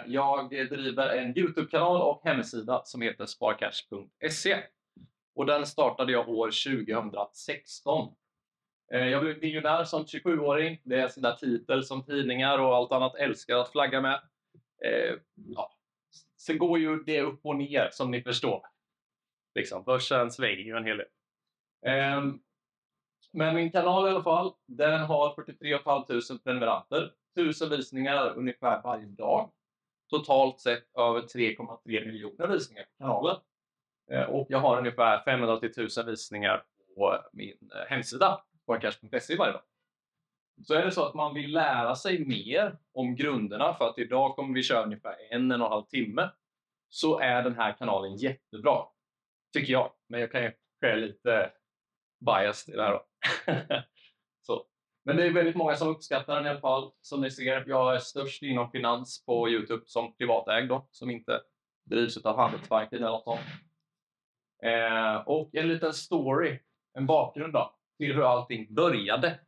Jag driver en YouTube-kanal och hemsida som heter sparcash.se. Och den startade jag år 2016. Jag blev miljonär som 27-åring. Det är en sån där titel som tidningar och allt annat älskar att flagga med. Sen går ju det upp och ner som ni förstår. Liksom, börsen svänger ju en hel del. Men min kanal i alla fall, den har 43 500 prenumeranter. 1000 visningar ungefär varje dag. Totalt sett över 3,3 miljoner visningar på kanalen. Och jag har ungefär 500 till 1000 visningar på min hemsida, sparcash.se varje dag. Så är det så att man vill lära sig mer om grunderna, för att idag kommer vi köra ungefär 1,5 timme, så är den här kanalen jättebra, tycker jag. Men jag kan ju skära lite biased i det här då. Så. Men det är väldigt många som uppskattar den i alla fall. Som ni ser, jag är störst inom finans på YouTube som privatägd då, som inte drivs av Handelsbanken eller något sånt. Och en liten story, en bakgrund då, till hur allting började.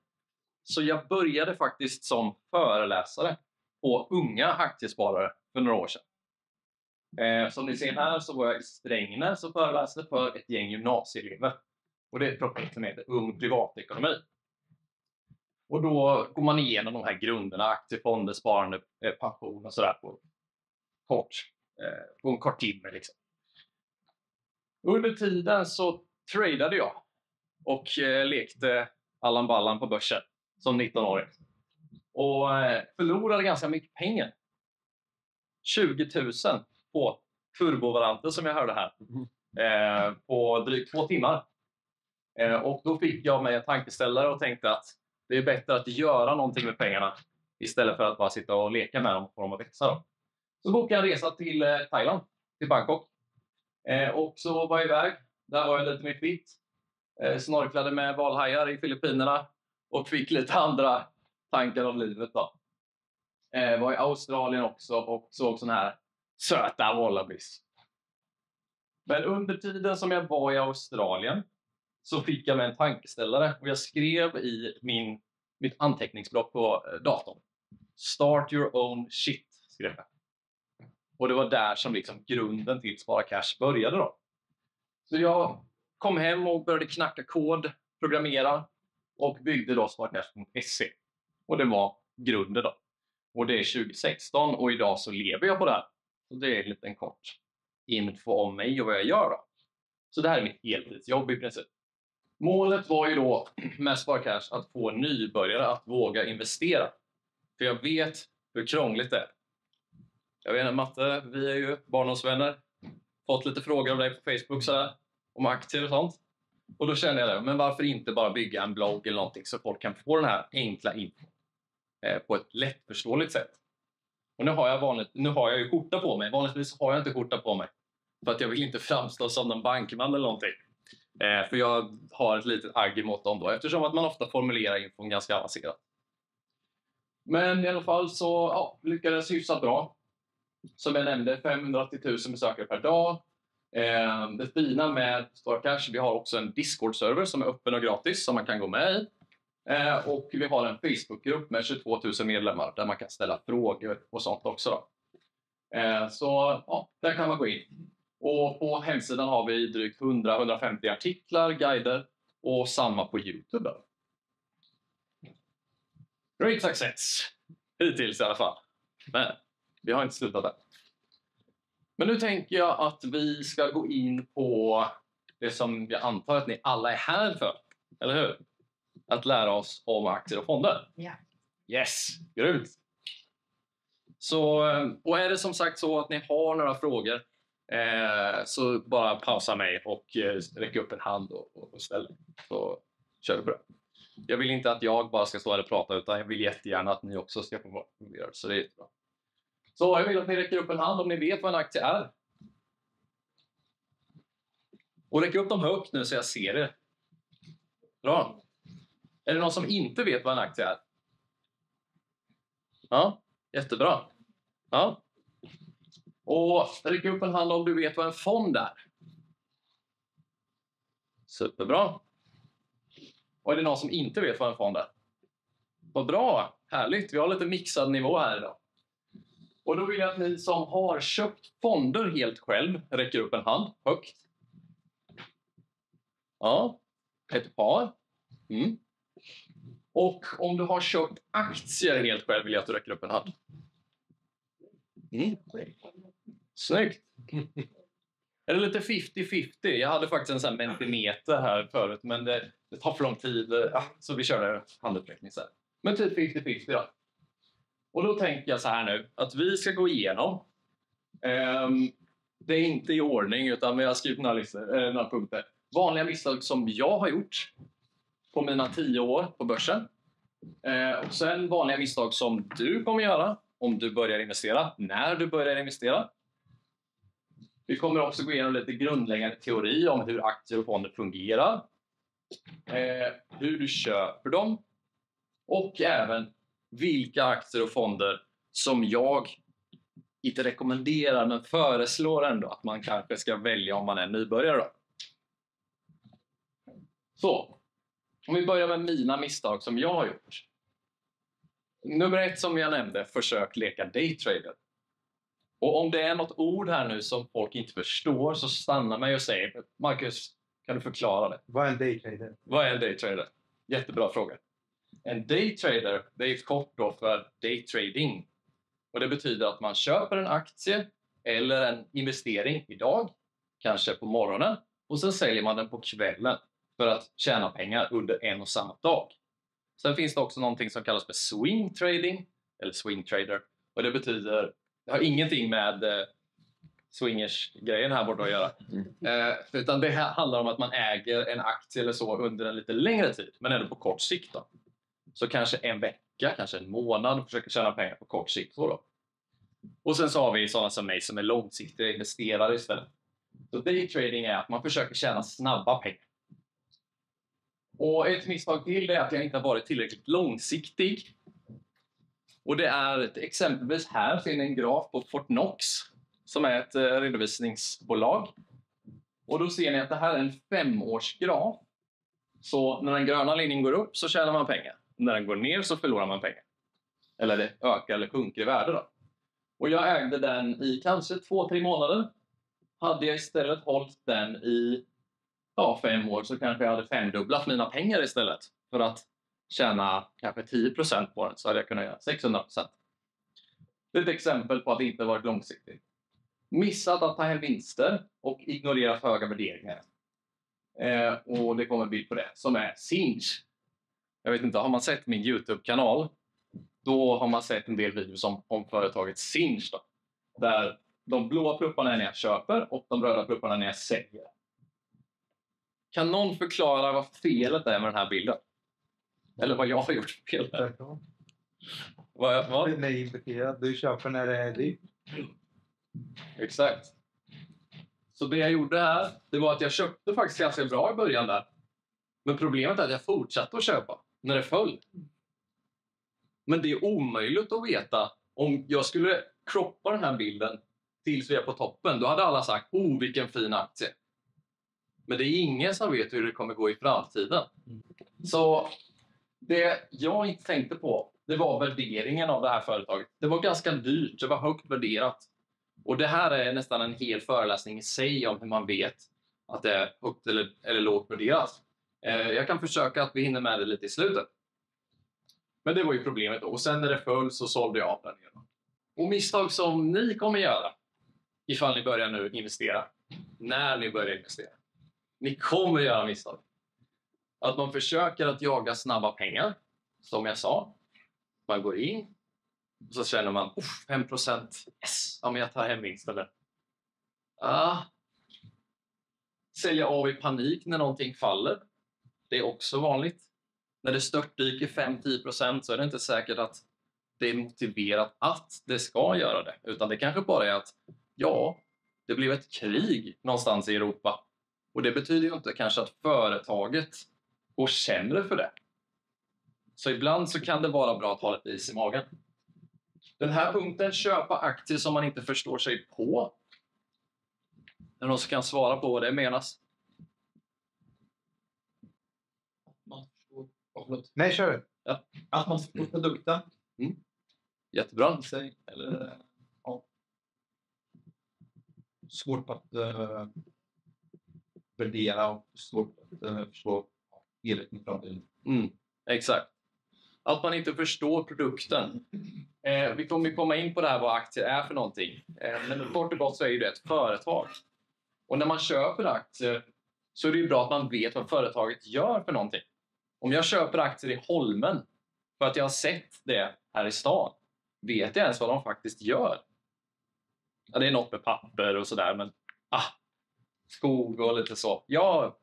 Så jag började faktiskt som föreläsare på unga aktiesparare för några år sedan. Som ni ser här så var jag i Strängnäs och föreläste för ett gäng gymnasieelever. Och det är ett projekt som heter Ung privatekonomi. Och då går man igenom de här grunderna, aktiefonder, sparande, pension och sådär på en kort timme liksom. Under tiden så tradade jag och lekte Allan Ballan på börsen som 19-åring. Och förlorade ganska mycket pengar. 20 000 på turbovaranter som jag hörde här. På drygt 2 timmar. Och då fick jag mig en tankeställare och tänkte att det är bättre att göra någonting med pengarna istället för att bara sitta och leka med dem och få dem att växa då. Så bokade jag en resa till Thailand, till Bangkok. Och så var jag iväg. Där var jag lite mer kvitt. Snorklade med valhajar i Filippinerna. Och fick lite andra tankar om livet då. Var i Australien också och såg såna här söta wallabies. Men under tiden som jag var i Australien så fick jag med en tankeställare. Och jag skrev i mitt anteckningsblock på datorn. Start your own shit, skrev jag. Och det var där som liksom grunden till Spara Cash började då. Så jag kom hem och började knacka kod, programmera och byggde då sparcash.se. Och det var grunden då. Och det är 2016 och idag så lever jag på det här. Så det är en liten kort info om mig och vad jag gör då. Så det här är mitt heltidsjobb i princip. Målet var ju då med Spara Cash att få nybörjare att våga investera. För jag vet hur krångligt det är. Jag vet inte, Matte, vi är ju barndomsvänner. Fått lite frågor av dig på Facebook så här, om aktier och sånt. Och då kände jag det, men varför inte bara bygga en blogg eller någonting så folk kan få den här enkla info på ett lättförståeligt sätt. Och nu har jag ju skjorta på mig. Vanligtvis har jag inte skjorta på mig. För att jag vill inte framstå som en bankman eller någonting. För jag har ett litet agg emot dem då. Eftersom att man ofta formulerar infon ganska avancerat. Men i alla fall så lyckades hyfsat bra. Som jag nämnde, 500 till 1000 besökare per dag. Det fina med Spara Cash, vi har också en Discord-server som är öppen och gratis som man kan gå med i. Och vi har en Facebook-grupp med 22 000 medlemmar där man kan ställa frågor och sånt också då. Så där kan man gå in. Och på hemsidan har vi drygt 100-150 artiklar, guider och samma på YouTube då. Great success! Hittills i alla fall. Men vi har inte slutat där. Men nu tänker jag att vi ska gå in på det som jag antar att ni alla är här för. Eller hur? Att lära oss om aktier och fonder. Ja. Yes, grymt. Så, och är det som sagt så att ni har några frågor så bara pausa mig och räcka upp en hand och ställ. Så kör vi på det. Jag vill inte att jag bara ska stå här och prata utan jag vill jättegärna att ni också ska få vara fungerade. Så det är jättebra. Så jag vill att ni räcker upp en hand om ni vet vad en aktie är. Och räcker upp dem högt nu så jag ser det. Bra. Är det någon som inte vet vad en aktie är? Ja, jättebra. Ja. Och räcker upp en hand om du vet vad en fond är. Superbra. Och är det någon som inte vet vad en fond är? Vad bra, härligt. Vi har lite mixad nivå här idag. Och då vill jag att ni som har köpt fonder helt själv räcker upp en hand högt. Ja, ett par. Mm. Och om du har köpt aktier helt själv vill jag att du räcker upp en hand. Mm. Snyggt. Är det lite 50-50? Jag hade faktiskt en sån här mentimeter här förut, men det tar för lång tid. Så vi kör handuppräckning sen. Men typ 50-50 då. Och då tänker jag så här nu, att vi ska gå igenom. Det är inte i ordning, utan vi har skrivit några punkter. Vanliga misstag som jag har gjort på mina 10 år på börsen. Och sen vanliga misstag som du kommer göra om du börjar investera, när du börjar investera. Vi kommer också gå igenom lite grundläggande teori om hur aktier och fonder fungerar. Hur du köper dem. Och även vilka aktier och fonder som jag inte rekommenderar men föreslår ändå att man kanske ska välja om man är nybörjare då. Så, om vi börjar med mina misstag som jag har gjort. Nummer 1 som jag nämnde, försök leka daytrader. Och om det är något ord här nu som folk inte förstår så stannar mig och säger: Marcus, kan du förklara det? Vad är en daytrader? Vad är en daytrader? Jättebra fråga. En daytrader, det är kort då för daytrading. Och det betyder att man köper en aktie eller en investering idag, kanske på morgonen, och sen säljer man den på kvällen för att tjäna pengar under en och samma dag. Sen finns det också någonting som kallas för swing trading eller swing trader, och det betyder, det har ingenting med swingers-grejen här borta att göra. Utan det här handlar om att man äger en aktie eller så under en lite längre tid, men ändå på kort sikt då. Så kanske en vecka, kanske en månad, och försöker tjäna pengar på kort sikt då. Och sen så har vi sådana som mig som är långsiktiga investerare istället. Så daytrading är att man försöker tjäna snabba pengar. Och ett misstag till är att jag inte har varit tillräckligt långsiktig. Och det är exempelvis här ser ni en graf på Fortnox som är ett redovisningsbolag. Och då ser ni att det här är en 5-årsgraf. Så när den gröna linjen går upp så tjänar man pengar. När den går ner så förlorar man pengar. Eller det ökar eller sjunker i värde då. Och jag ägde den i kanske 2-3 månader. Hade jag istället hållit den i 5 år så kanske jag hade 5-dubblat mina pengar istället. För att tjäna kanske 10% på den så hade jag kunnat göra 600%. Det är ett exempel på att det inte varit långsiktigt. Missat att ta hem vinster och ignorera för höga värderingar. Och det kommer en bild på det som är Sinch. Jag vet inte, har man sett min YouTube-kanal då har man sett en del videos om företaget Sinch då. Där de blåa plupparna är när jag köper och de röda plupparna är när jag säljer. Kan någon förklara vad felet är med den här bilden? Eller vad jag har gjort för fel där? Vad? Den är importerad. Du köper när det är dyrt. Exakt. Så det jag gjorde här, det var att jag köpte faktiskt ganska bra i början där. Men problemet är att jag fortsatte att köpa när det föll. Men det är omöjligt att veta om jag skulle kroppa den här bilden tills vi är på toppen. Då hade alla sagt, vilken fin aktie. Men det är ingen som vet hur det kommer gå i framtiden. Så det jag inte tänkte på, det var värderingen av det här företaget. Det var ganska dyrt, det var högt värderat. Och det här är nästan en hel föreläsning i sig om hur man vet att det är högt eller lågt värderat. Jag kan försöka att vi hinner med det lite i slutet. Men det var ju problemet då. Och sen när det föll så sålde jag av den igen. Och misstag som ni kommer göra ifall ni börjar nu investera. När ni börjar investera. Ni kommer göra misstag. Att man försöker att jaga snabba pengar. Som jag sa. Man går in. Och så känner man 5%. Yes, ja, men jag tar hem vinst eller. Sälja av i panik när någonting faller. Det är också vanligt. När det störtdyker 5-10% så är det inte säkert att det är motiverat att det ska göra det. Utan det kanske bara är att det blev ett krig någonstans i Europa. Och det betyder ju inte kanske att företaget går sämre för det. Så ibland så kan det vara bra att ha lite is i magen. Den här punkten, köpa aktier som man inte förstår sig på. Är det någon som kan svara på vad det menas? Nej, kör. Ja. Att man får produkten. Jättebra. Eller svårt att värdera och svårt att förstå helheten i framtiden. Exakt. Att man inte förstår produkten. Vi kommer komma in på det här vad aktier är för någonting. Men kort och gott så är det ett företag. Och när man köper aktier så är det ju bra att man vet vad företaget gör för någonting. Om jag köper aktier i Holmen för att jag har sett det här i stan, vet jag ens vad de faktiskt gör? Ja, det är något med papper och sådär, men skog och lite så. Ja,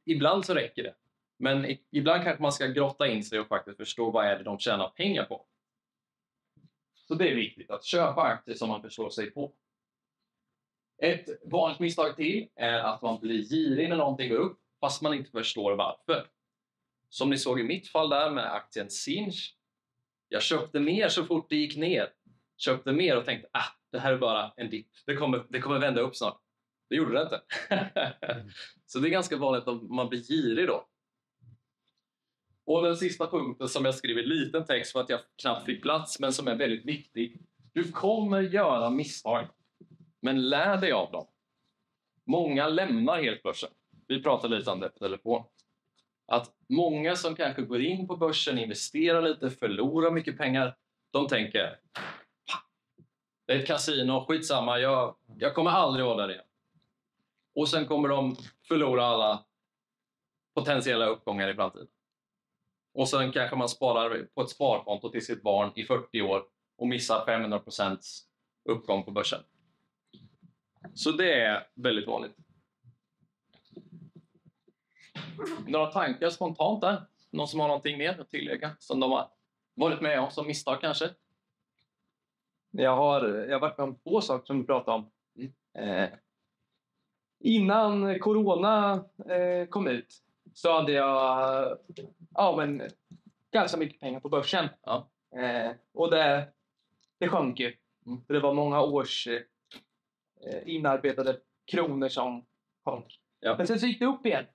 ibland så räcker det. Men ibland kanske man ska grotta in sig och faktiskt förstå vad är det de tjänar pengar på. Så det är viktigt att köpa aktier som man förstår sig på. Ett vanligt misstag till är att man blir girig när någonting går upp fast man inte förstår varför. Som ni såg i mitt fall där med aktien Sinch. Jag köpte mer så fort det gick ner. Köpte mer och tänkte det här är bara en dipp. Det kommer vända upp snart. Det gjorde det inte. Så det är ganska vanligt att man blir girig då. Och den sista punkten som jag skrev i liten text för att jag knappt fick plats, men som är väldigt viktig. Du kommer göra misstag, men lär dig av dem. Många lämnar helt börsen. Vi pratade lite om det på telefon. Att många som kanske går in på börsen, investerar lite, förlorar mycket pengar. De tänker, det är ett kasino, skitsamma, jag kommer aldrig vara där igen. Och sen kommer de förlora alla potentiella uppgångar i framtiden. Och sen kanske man sparar på ett sparkonto till sitt barn i 40 år och missar 500% uppgång på börsen. Så det är väldigt vanligt. Några tankar spontant där? Någon som har någonting mer att tillägga som de har varit med om som misstag kanske? Jag har varit med om 2 saker som vi pratade om. Innan corona kom ut så hade jag ganska mycket pengar på börsen. Ja. Och det sjönk ju. Det var många års inarbetade kronor som sjönk. Ja. Men sen så gick det upp igen.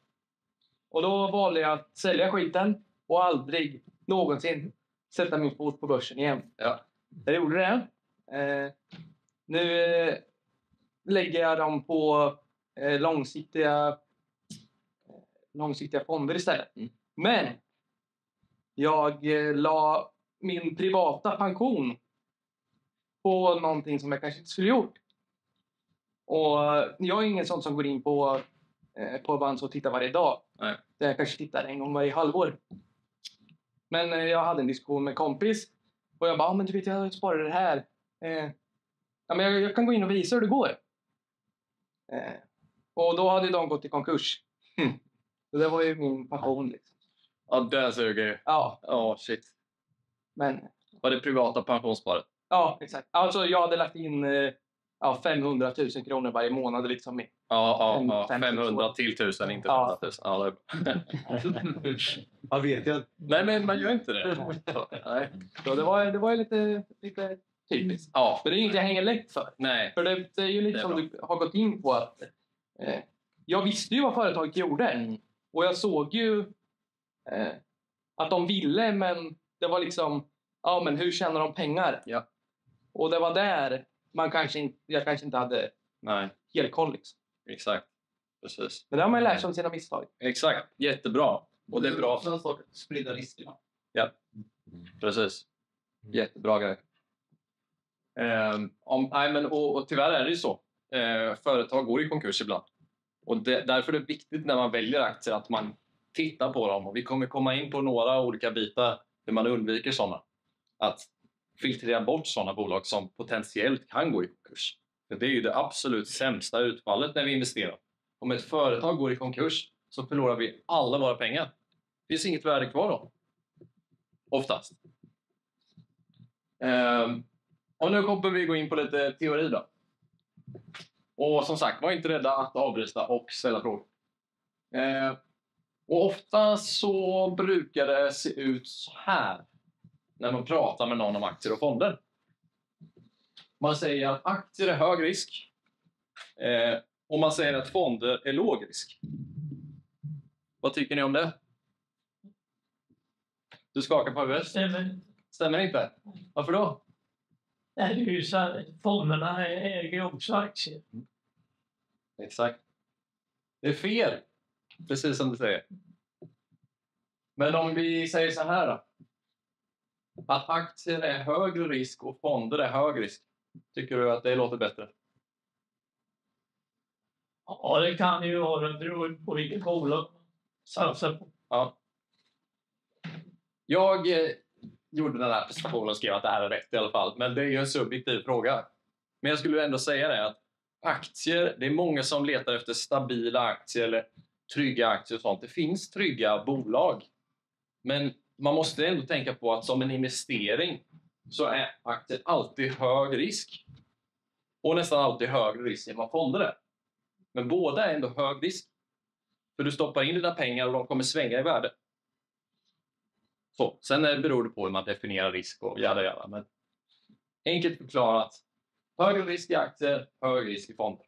Och då valde jag att sälja skiten och aldrig någonsin sätta min fot på börsen igen. Ja. Jag gjorde det. Nu lägger jag dem på långsiktiga fonder istället. Men jag la min privata pension på någonting som jag kanske inte skulle gjort. Och jag är ingen sån som går in på Avanza och tittar varje dag. Nej. Jag kanske tittar en gång varje halvår. Men jag hade en diskussion med en kompis. Och jag bara, men du vet, jag sparar det här. Men jag kan gå in och visa hur det går. Och då hade de gått i konkurs. Så det var ju min passion liksom. Ja, det suger ju. Ja. Shit. Men Var det privata pensionssparet? ja, exakt. Alltså jag hade lagt in 500 000 kronor varje månad liksom. Ja, 500 till 1000, inte 500 000. Ja, Jag vet jag. Nej, men man gör inte det. Nej. Så det var ju lite typiskt. Ja. Men det är inget jag hänger lätt för. Nej. För det är ju lite som du har gått in på att jag visste ju vad företaget gjorde. Och jag såg ju att de ville, men det var liksom, men hur tjänar de pengar? Ja. Och det var där jag kanske inte hade helt koll liksom. Exakt. Precis. Men det har man ju lärt sig om sina misstag. Exakt. Jättebra. Och det är bra. Sprida riskerna. Ja. Precis. Jättebra grej. Och tyvärr är det ju så. Företag går i konkurs ibland. Och därför är det viktigt när man väljer aktier att man tittar på dem. Och vi kommer komma in på några olika bitar hur man undviker sådana. Att filtrera bort sådana bolag som potentiellt kan gå i konkurs. För det är ju det absolut sämsta utfallet när vi investerar. Om ett företag går i konkurs så förlorar vi alla våra pengar. Det finns inget värde kvar då. Oftast. Och nu kommer vi gå in på lite teori då. Och som sagt, var inte rädda att avbryta och ställa frågor. Och ofta så brukar det se ut så här när man pratar med någon om aktier och fonder. Man säger att aktier är hög risk. Och man säger att fonder är låg risk. Vad tycker ni om det? Du skakar på huvudet. Stämmer inte? Varför då? Det är ju så här, fonderna äger också aktier. Exakt. Det är fel. Precis som du säger. Men om vi säger så här då. Att aktier är högre risk och fonder är hög risk. Tycker du att det låter bättre? Ja, det kan ju vara. Det beror på vilket bolag satsar på. Ja. Jag gjorde den här presentationen och skrev att det här är rätt i alla fall. Men det är ju en subjektiv fråga. Men jag skulle ändå säga det att aktier, det är många som letar efter stabila aktier eller trygga aktier och sånt. Det finns trygga bolag. Men man måste ändå tänka på att som en investering så är aktier alltid hög risk. Och nästan alltid högre risk än vad fonder är. Men båda är ändå hög risk. För du stoppar in dina pengar och de kommer svänga i värde. Så. Sen beror det på hur man definierar risk och jada. Men enkelt förklarat. Högre risk i aktier, hög risk i fonder.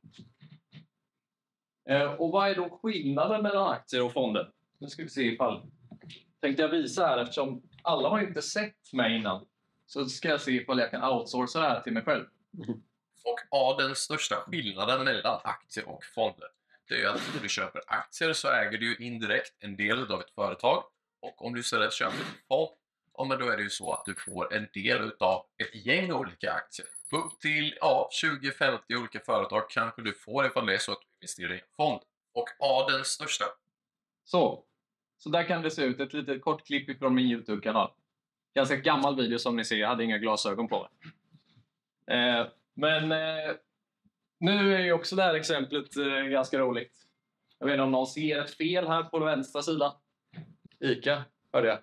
Och vad är då skillnaden mellan aktier och fonder? Nu ska vi se ifall. Tänkte jag visa här eftersom alla har inte sett mig innan. Så ska jag se ifall jag kan outsourca det här till mig själv. Och den största skillnaden mellan aktier och fonder, det är att när du köper aktier så äger du indirekt en del av ett företag. Och om du istället köper en fond, men då är det ju så att du får en del av ett gäng olika aktier. Upp till 20-50 olika företag kanske du får ifall det är så att du investerar i en fond. Och den största. Så där kan det se ut. Ett litet kort klipp ifrån min YouTube-kanal. Ganska gammal video som ni ser. Jag hade inga glasögon på mig. Men nu är ju också det här exemplet ganska roligt. Jag vet inte om någon ser ett fel här på den vänstra sidan. ICA, hörde jag.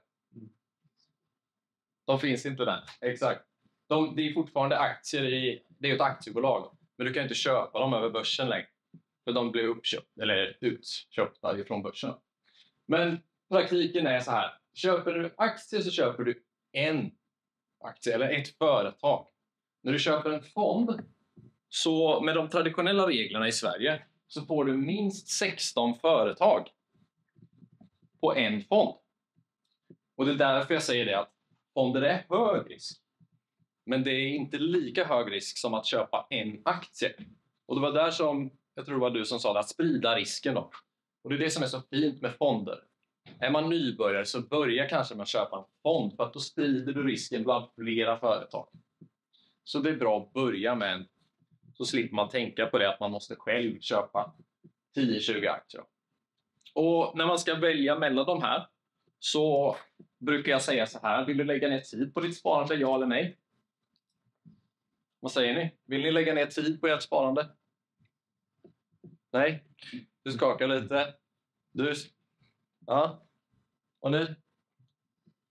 De finns inte där. Exakt. Det är fortfarande aktier i... Det är ju ett aktiebolag. Men du kan inte köpa dem över börsen längre. För de blir uppköpta eller utköpta ifrån börsen. Men praktiken är så här. Köper du aktier så köper du en aktie eller ett företag. När du köper en fond så med de traditionella reglerna i Sverige så får du minst 16 företag på en fond. Och det är därför jag säger det att fonder är hög risk. Men det är inte lika hög risk som att köpa en aktie. Och det var där som, jag tror det var du som sa det, att sprida risken då. Och det är det som är så fint med fonder. Är man nybörjare så börja kanske med att köpa en fond för att då sprider du risken bland flera företag. Så det är bra att börja med en. Så slipper man tänka på det att man måste själv köpa 10-20 aktier. Och när man ska välja mellan de här så brukar jag säga så här. Vill du lägga ner tid på ditt sparande, ja eller nej? Vad säger ni? Vill ni lägga ner tid på ert sparande? Nej? Du skakar lite. Du? Ja. Och nu?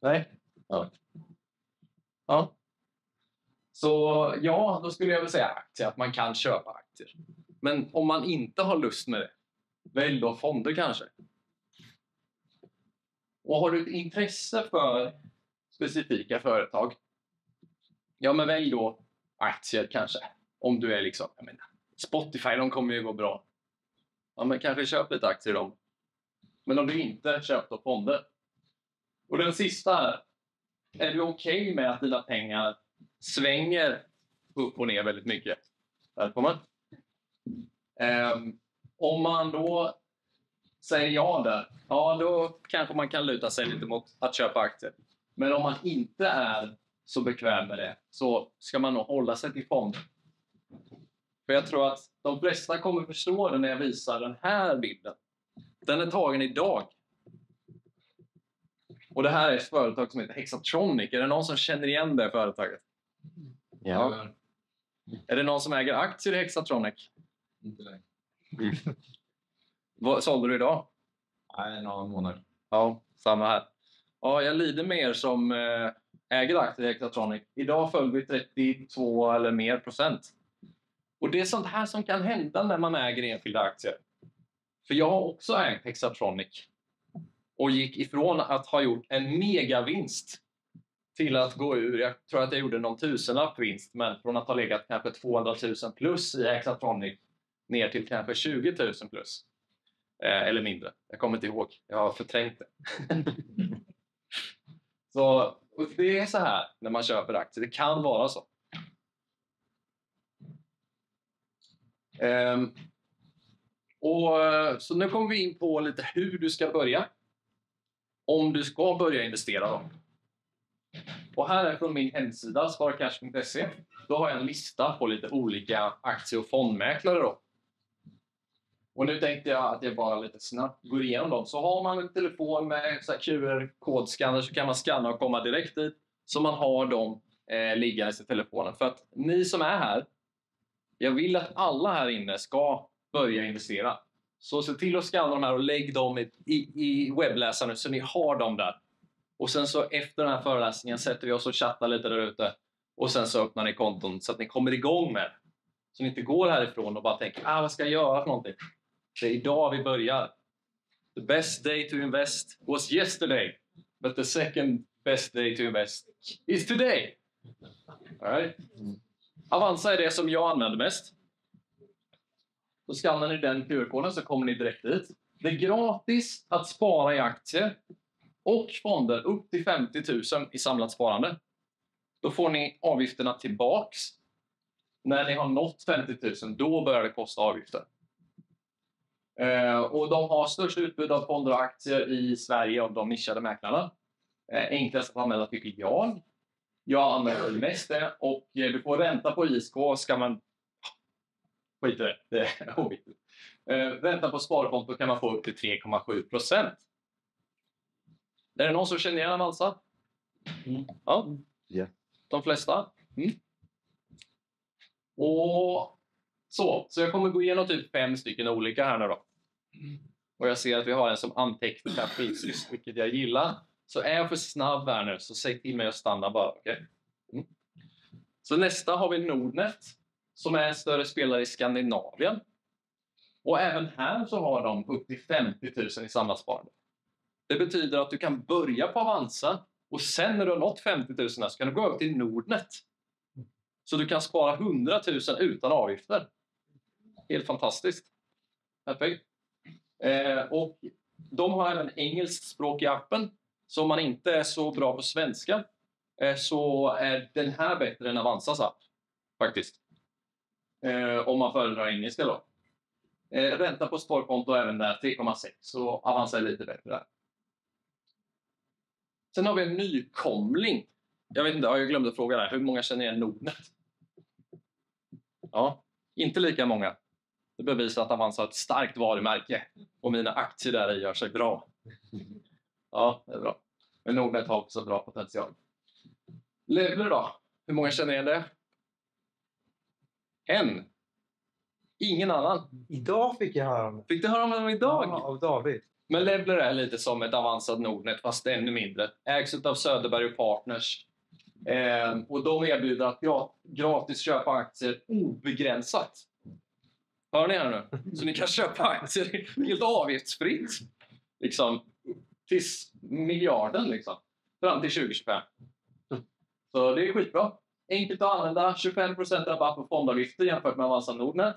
Nej? Ja. Ja. Så ja, då skulle jag väl säga aktier, att man kan köpa aktier. Men om man inte har lust med det, välj då fonder kanske. Och har du ett intresse för specifika företag, ja men välj då aktier kanske. Om du är liksom, jag menar, Spotify, de kommer ju gå bra. Ja men kanske köp lite aktier i dem. Men om du inte köper fonder. Och den sista här, är du okej med att dina pengar svänger upp och ner väldigt mycket? Välkommen. Om man då säger ja där, ja då kanske man kan luta sig lite mot att köpa aktier. Men om man inte är så bekväm med det så ska man nog hålla sig till fonder. För jag tror att de flesta kommer förstå det när jag visar den här bilden. Den är tagen idag. Och det här är ett företag som heter Hexatronic. Är det någon som känner igen det företaget? Ja. Är det någon som äger aktier i Hexatronic? Inte längre. Vad sålde du idag? Nej, några månader. Ja, samma här. Ja, jag lider med er som äger aktier i Hexatronic. Idag föll vi 32 eller mer procent. Och det är sånt här som kan hända när man äger enskilda aktier. För jag har också ägt Hexatronic. Och gick ifrån att ha gjort en megavinst till att gå ur, jag tror att jag gjorde någon tusenlapp vinst, men från att ha legat kanske 200 000 plus i Hexatronic ner till kanske 20 000 plus. Eller mindre, jag kommer inte ihåg, jag har förträngt det. Så och det är så här när man köper aktier, det kan vara så. Så nu kommer vi in på lite hur du ska börja. Om du ska börja investera då. Och här är från min hemsida, sparcash.se. Då har jag en lista på lite olika aktie- och fondmäklare då. Och nu tänkte jag att jag bara lite snabbt går igenom dem. Så har man en telefon med QR-kodskanner så kan man scanna och komma direkt dit. Så man har dem liggandes i telefonen. För att ni som är här, jag vill att alla här inne ska börja investera. Så se till att scanna de här och lägg dem i webbläsaren så ni har dem där. Och sen så efter den här föreläsningen sätter vi oss och chattar lite där ute. Och sen så öppnar ni konton så att ni kommer igång med det. Så ni inte går härifrån och bara tänker, vad ska jag göra för någonting? Det är idag vi börjar. The best day to invest was yesterday. But the second best day to invest is today. All right. Avanza är det som jag använder mest. Så skannar ni den QR-koden så kommer ni direkt dit. Det är gratis att spara i aktier och fonder upp till 50 000 i samlat sparande. Då får ni avgifterna tillbaks. När ni har nått 50 000, då börjar det kosta avgifter. Och de har störst utbud av fonder och aktier i Sverige av de nischade mäklarna. Enklast att använda tycker jag. Jag använder mest det. Och du får ränta på ISK. Ska man... Skit i det. Det är oviktigt. Ränta på sparkonto kan man få upp till 3,7%. Är det någon som känner igen Avanza? Ja. Ja. De flesta? Och så jag kommer gå igenom typ 5 stycken olika här nu då. Och jag ser att vi har en som antecknar fysiskt, vilket jag gillar. Så är jag för snabb här nu så säg till mig att stanna bara. Okay? Så nästa har vi Nordnet som är en större spelare i Skandinavien. Och även här så har de upp till 50 000 i samlat sparande. Det betyder att du kan börja på Avanza och sen när du har nått 50 000 så kan du gå över till Nordnet. Så du kan spara 100 000 utan avgifter. Helt fantastiskt. Perfekt. Och de har även engelskt språk i appen. Så om man inte är så bra på svenska så är den här bättre än Avanzas app. Faktiskt. Om man föredrar engelska då. Ränta på sparkonto även där 3,6. Så Avanza är lite bättre där. Sen har vi en nykomling. Jag vet inte, jag glömde fråga där. Hur många känner igen Nordnet? Ja, inte lika många. Det bevisar att Avanza har ett starkt varumärke. Och mina aktier där gör sig bra. Ja, det är bra. Men Nordnet har också bra potential. Levler då? Hur många känner igen det? En. Ingen annan. Idag fick jag höra om det. Fick du höra om dem idag? Ja, av David. Men Levler är lite som ett avancerat Nordnet fast ännu mindre. Ägs av Söderberg och Partners. Och de erbjuder att gratis köpa aktier obegränsat. Hör ni här nu? Så ni kan köpa aktier helt avgiftsfritt. Liksom tills miljarden liksom. Fram till 2025. Så det är skitbra. Enkelt att använda. 25% rabatt på fondavgifter jämfört med Avanza Nordnet.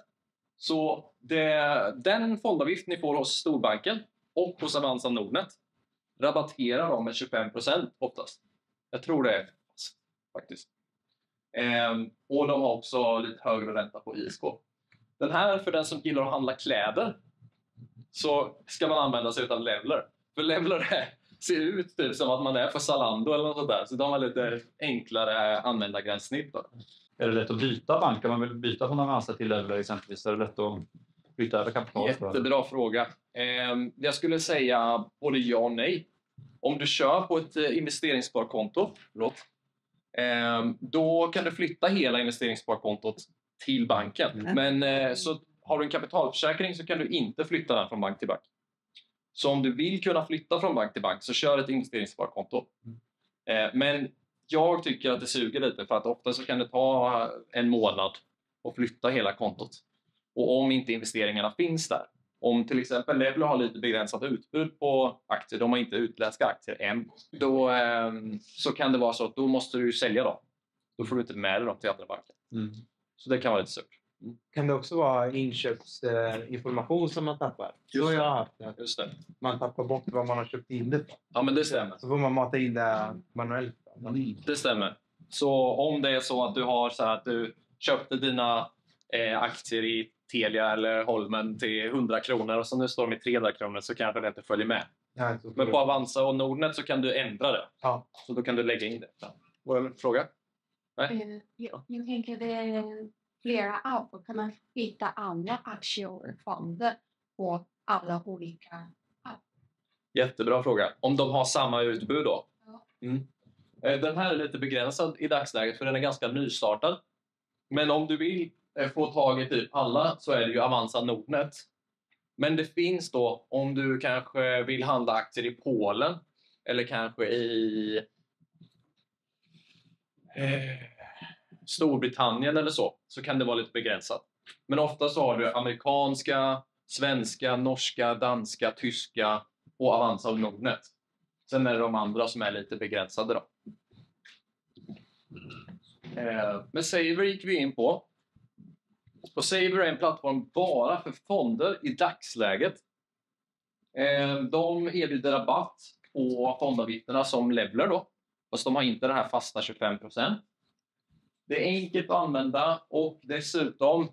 Så den fondavgift ni får hos storbanken och hos Avanza Nordnet rabatterar de med 25% oftast. Jag tror det är faktiskt. Och de har också lite högre ränta på ISK. Den här, för den som gillar att handla kläder, så ska man använda sig av Levler. För Levler ser ut typ som att man är på Zalando eller något sådär. Så de har lite enklare användargränssnitt då. Är det lätt att byta bank? Om man vill byta från Avanza till Levler exempelvis? Är det lätt att byta över kapital? Jättebra fråga. Jag skulle säga både ja och nej. Om du kör på ett investeringssparkonto, då kan du flytta hela investeringssparkontot till banken. Men så har du en kapitalförsäkring så kan du inte flytta den från bank till bank. Så om du vill kunna flytta från bank till bank så kör ett investeringssparkonto. Men jag tycker att det suger lite för att ofta så kan det ta en månad att flytta hela kontot. Och om inte investeringarna finns där. Om till exempel Levler har lite begränsat utbud på aktier, de har inte utländska aktier än. Då så kan det vara så att då måste du sälja dem. Då får du inte med dem till andra banker. Så det kan vara lite surt. Kan det också vara inköpsinformation som man tappar? Så har jag haft det. Just det. Man tappar bort vad man har köpt in det på. Ja, men det stämmer. Så får man mata in det manuellt. Det stämmer. Så om det är så att du har så här att du köpte dina aktier i Telia eller Holmen till 100 kronor och så nu står de i 300 kronor så kanske det inte följer med. Ja, så Men på Avanza och Nordnet så kan du ändra det. Ja. Så då kan du lägga in det. Var det en fråga? Ja, jag tänker det är flera appar. Kan man hitta alla aktier och fonder på alla olika? Jättebra fråga. Om de har samma utbud då? Ja. Mm. Den här är lite begränsad i dagsläget för den är ganska nystartad. Men om du vill få tag i typ alla så är det ju Avanza Nordnet. Men det finns då, om du kanske vill handla aktier i Polen eller kanske i Storbritannien eller så kan det vara lite begränsat. Men ofta så har du amerikanska, svenska, norska, danska, tyska och Avanza och Nordnet. Sen är det de andra som är lite begränsade då. Men Saver gick vi in på. Och Saver är en plattform bara för fonder i dagsläget. De erbjuder rabatt på fondavgifterna som Levler då. Fast de har inte den här fasta 25%. Det är enkelt att använda och dessutom...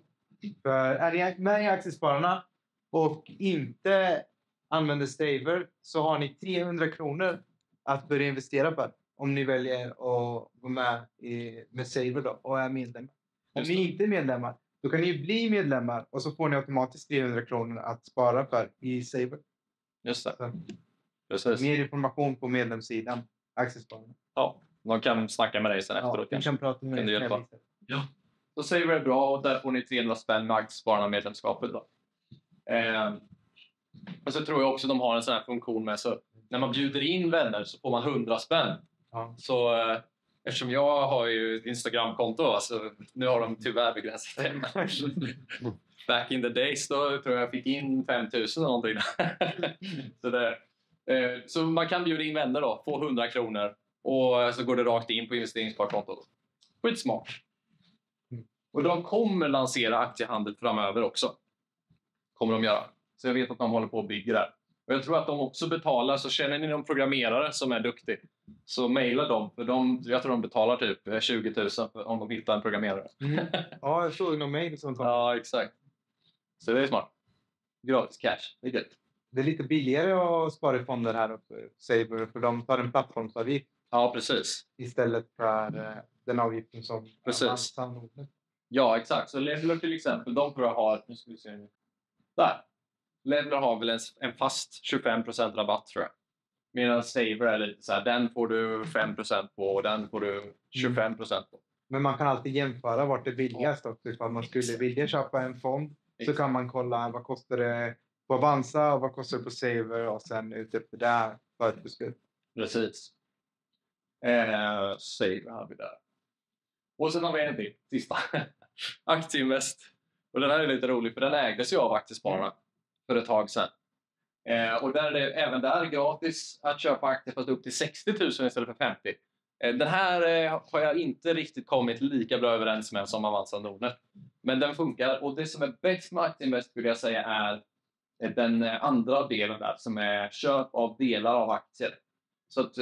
För är ni med i Aktiespararna och inte använder Saver så har ni 300 kronor att börja investera på. Om ni väljer att gå med med Saver då och är medlemmar. Om ni inte är medlemmar, då kan ni bli medlemmar och så får ni automatiskt 300 kronor att spara för i Saver. Just det. Så, precis. mer information på medlemssidan, Aktiespararna. Ja, de kan snacka med dig sen efteråt. Ja, vi kan prata med Kan du dig. hjälpa? Så Saver är bra och där får ni 300 spänn med Aktiespararna-medlemskapet då. Och så tror jag också de har en sån här funktion med så när man bjuder in vänner så får man 100 spänn. Ja. Så eftersom jag har ju ett Instagram-konto så nu har de tyvärr begränsat det. Back in the days då tror jag fick in 5000 eller någonting. Så man kan bjuda in vänner då, få 100 kronor och så går det rakt in på investeringssparkontot. Skitsmart. Och de kommer lansera aktiehandel framöver också. Kommer de göra. Så jag vet att de håller på att bygga där. Och jag tror att de också betalar, så känner ni någon programmerare som är duktig så mejla dem. För jag tror de betalar typ 20 000 om de hittar en programmerare. Mm. Ja, jag såg någon mejl som kom. Ja, exakt. Så det är smart. Gratis cash, det är gött. Det är lite billigare att spara i fonder här uppe, Saver, för de tar en plattformsavgift Ja, precis. istället för den avgiften som Precis. Avanza Nordnet. Ja, exakt. Så Levler till exempel, de tror jag har... Nu ska vi se nu. Där. Levler har väl en fast 25% rabatt tror jag. Medan Saver är lite så här, den får du 5% på och den får du 25% på. Men man kan alltid jämföra vart det är billigast också. Ifall man skulle vilja köpa en fond så kan man kolla vad kostar det på Avanza och vad kostar det på Saver och sen utefter där för ett beslut. Precis. Saver har vi där. Och sen har vi en till, sista. Aktieinvest. Och den här är lite rolig för den ägdes ju av Aktiespararna för ett tag sedan. Och där är det även där gratis att köpa aktier fast upp till 60 000 istället för 50. Den här har jag inte riktigt kommit lika bra överens med som Avanza Nordnet. Men den funkar och det som är bäst med Aktieinvest skulle jag säga är den andra delen där som är köp av delar av aktier. Så att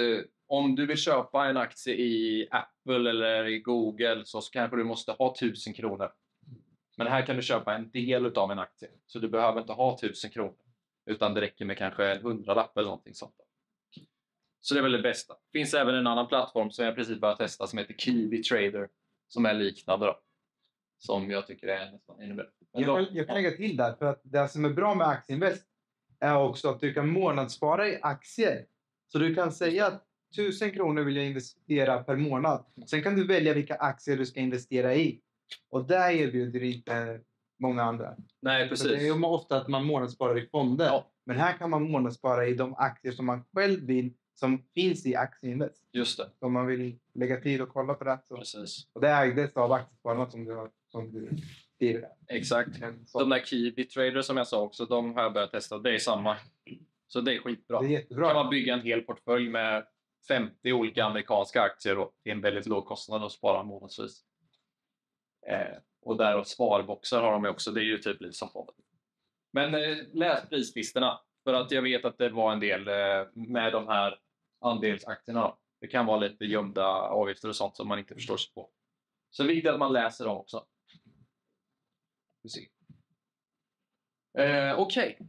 om du vill köpa en aktie i Apple eller i Google så kanske du måste ha 1000 kronor. Men här kan du köpa en del av en aktie. Så du behöver inte ha 1000 kronor. Utan det räcker med kanske en 100-lapp eller någonting sånt. Så det är väl det bästa. Det finns även en annan plattform som jag precis börjat testa som heter Kiwi Trader. Som är liknande då. Som jag tycker är nästan ännu bättre. Jag kan lägga till där för att det som är bra med Aktieinvest är också att du kan månadsspara i aktier. Så du kan säga att 1000 kronor vill jag investera per månad. Sen kan du välja vilka aktier du ska investera i. Och där erbjuder inte många andra. Nej, Så precis. det är ju ofta att man månadssparar i fonder. Ja. Men här kan man månadsspara i de aktier som man själv vill som finns i Aktieinvest. Just det. Om man vill lägga tid och kolla på det. Så. Precis. Och det ägdes av Aktiespararna som du skriver där. Exakt. Så. De där Kiwi Trader som jag sa också, de har jag börjat testa. Det är samma. Så det är skitbra. Det är Då jättebra. kan man bygga en hel portfölj med 50 olika amerikanska aktier då, till en väldigt låg kostnad och spara månadsvis. Och där och sparboxar har de också. Det är ju typ lite som fonder. Men läs prislistorna. För att jag vet att det var en del med de här andelsaktierna. Då. Det kan vara lite gömda avgifter och sånt som man inte förstår sig på. Så viktigt att man läser dem också. Okej.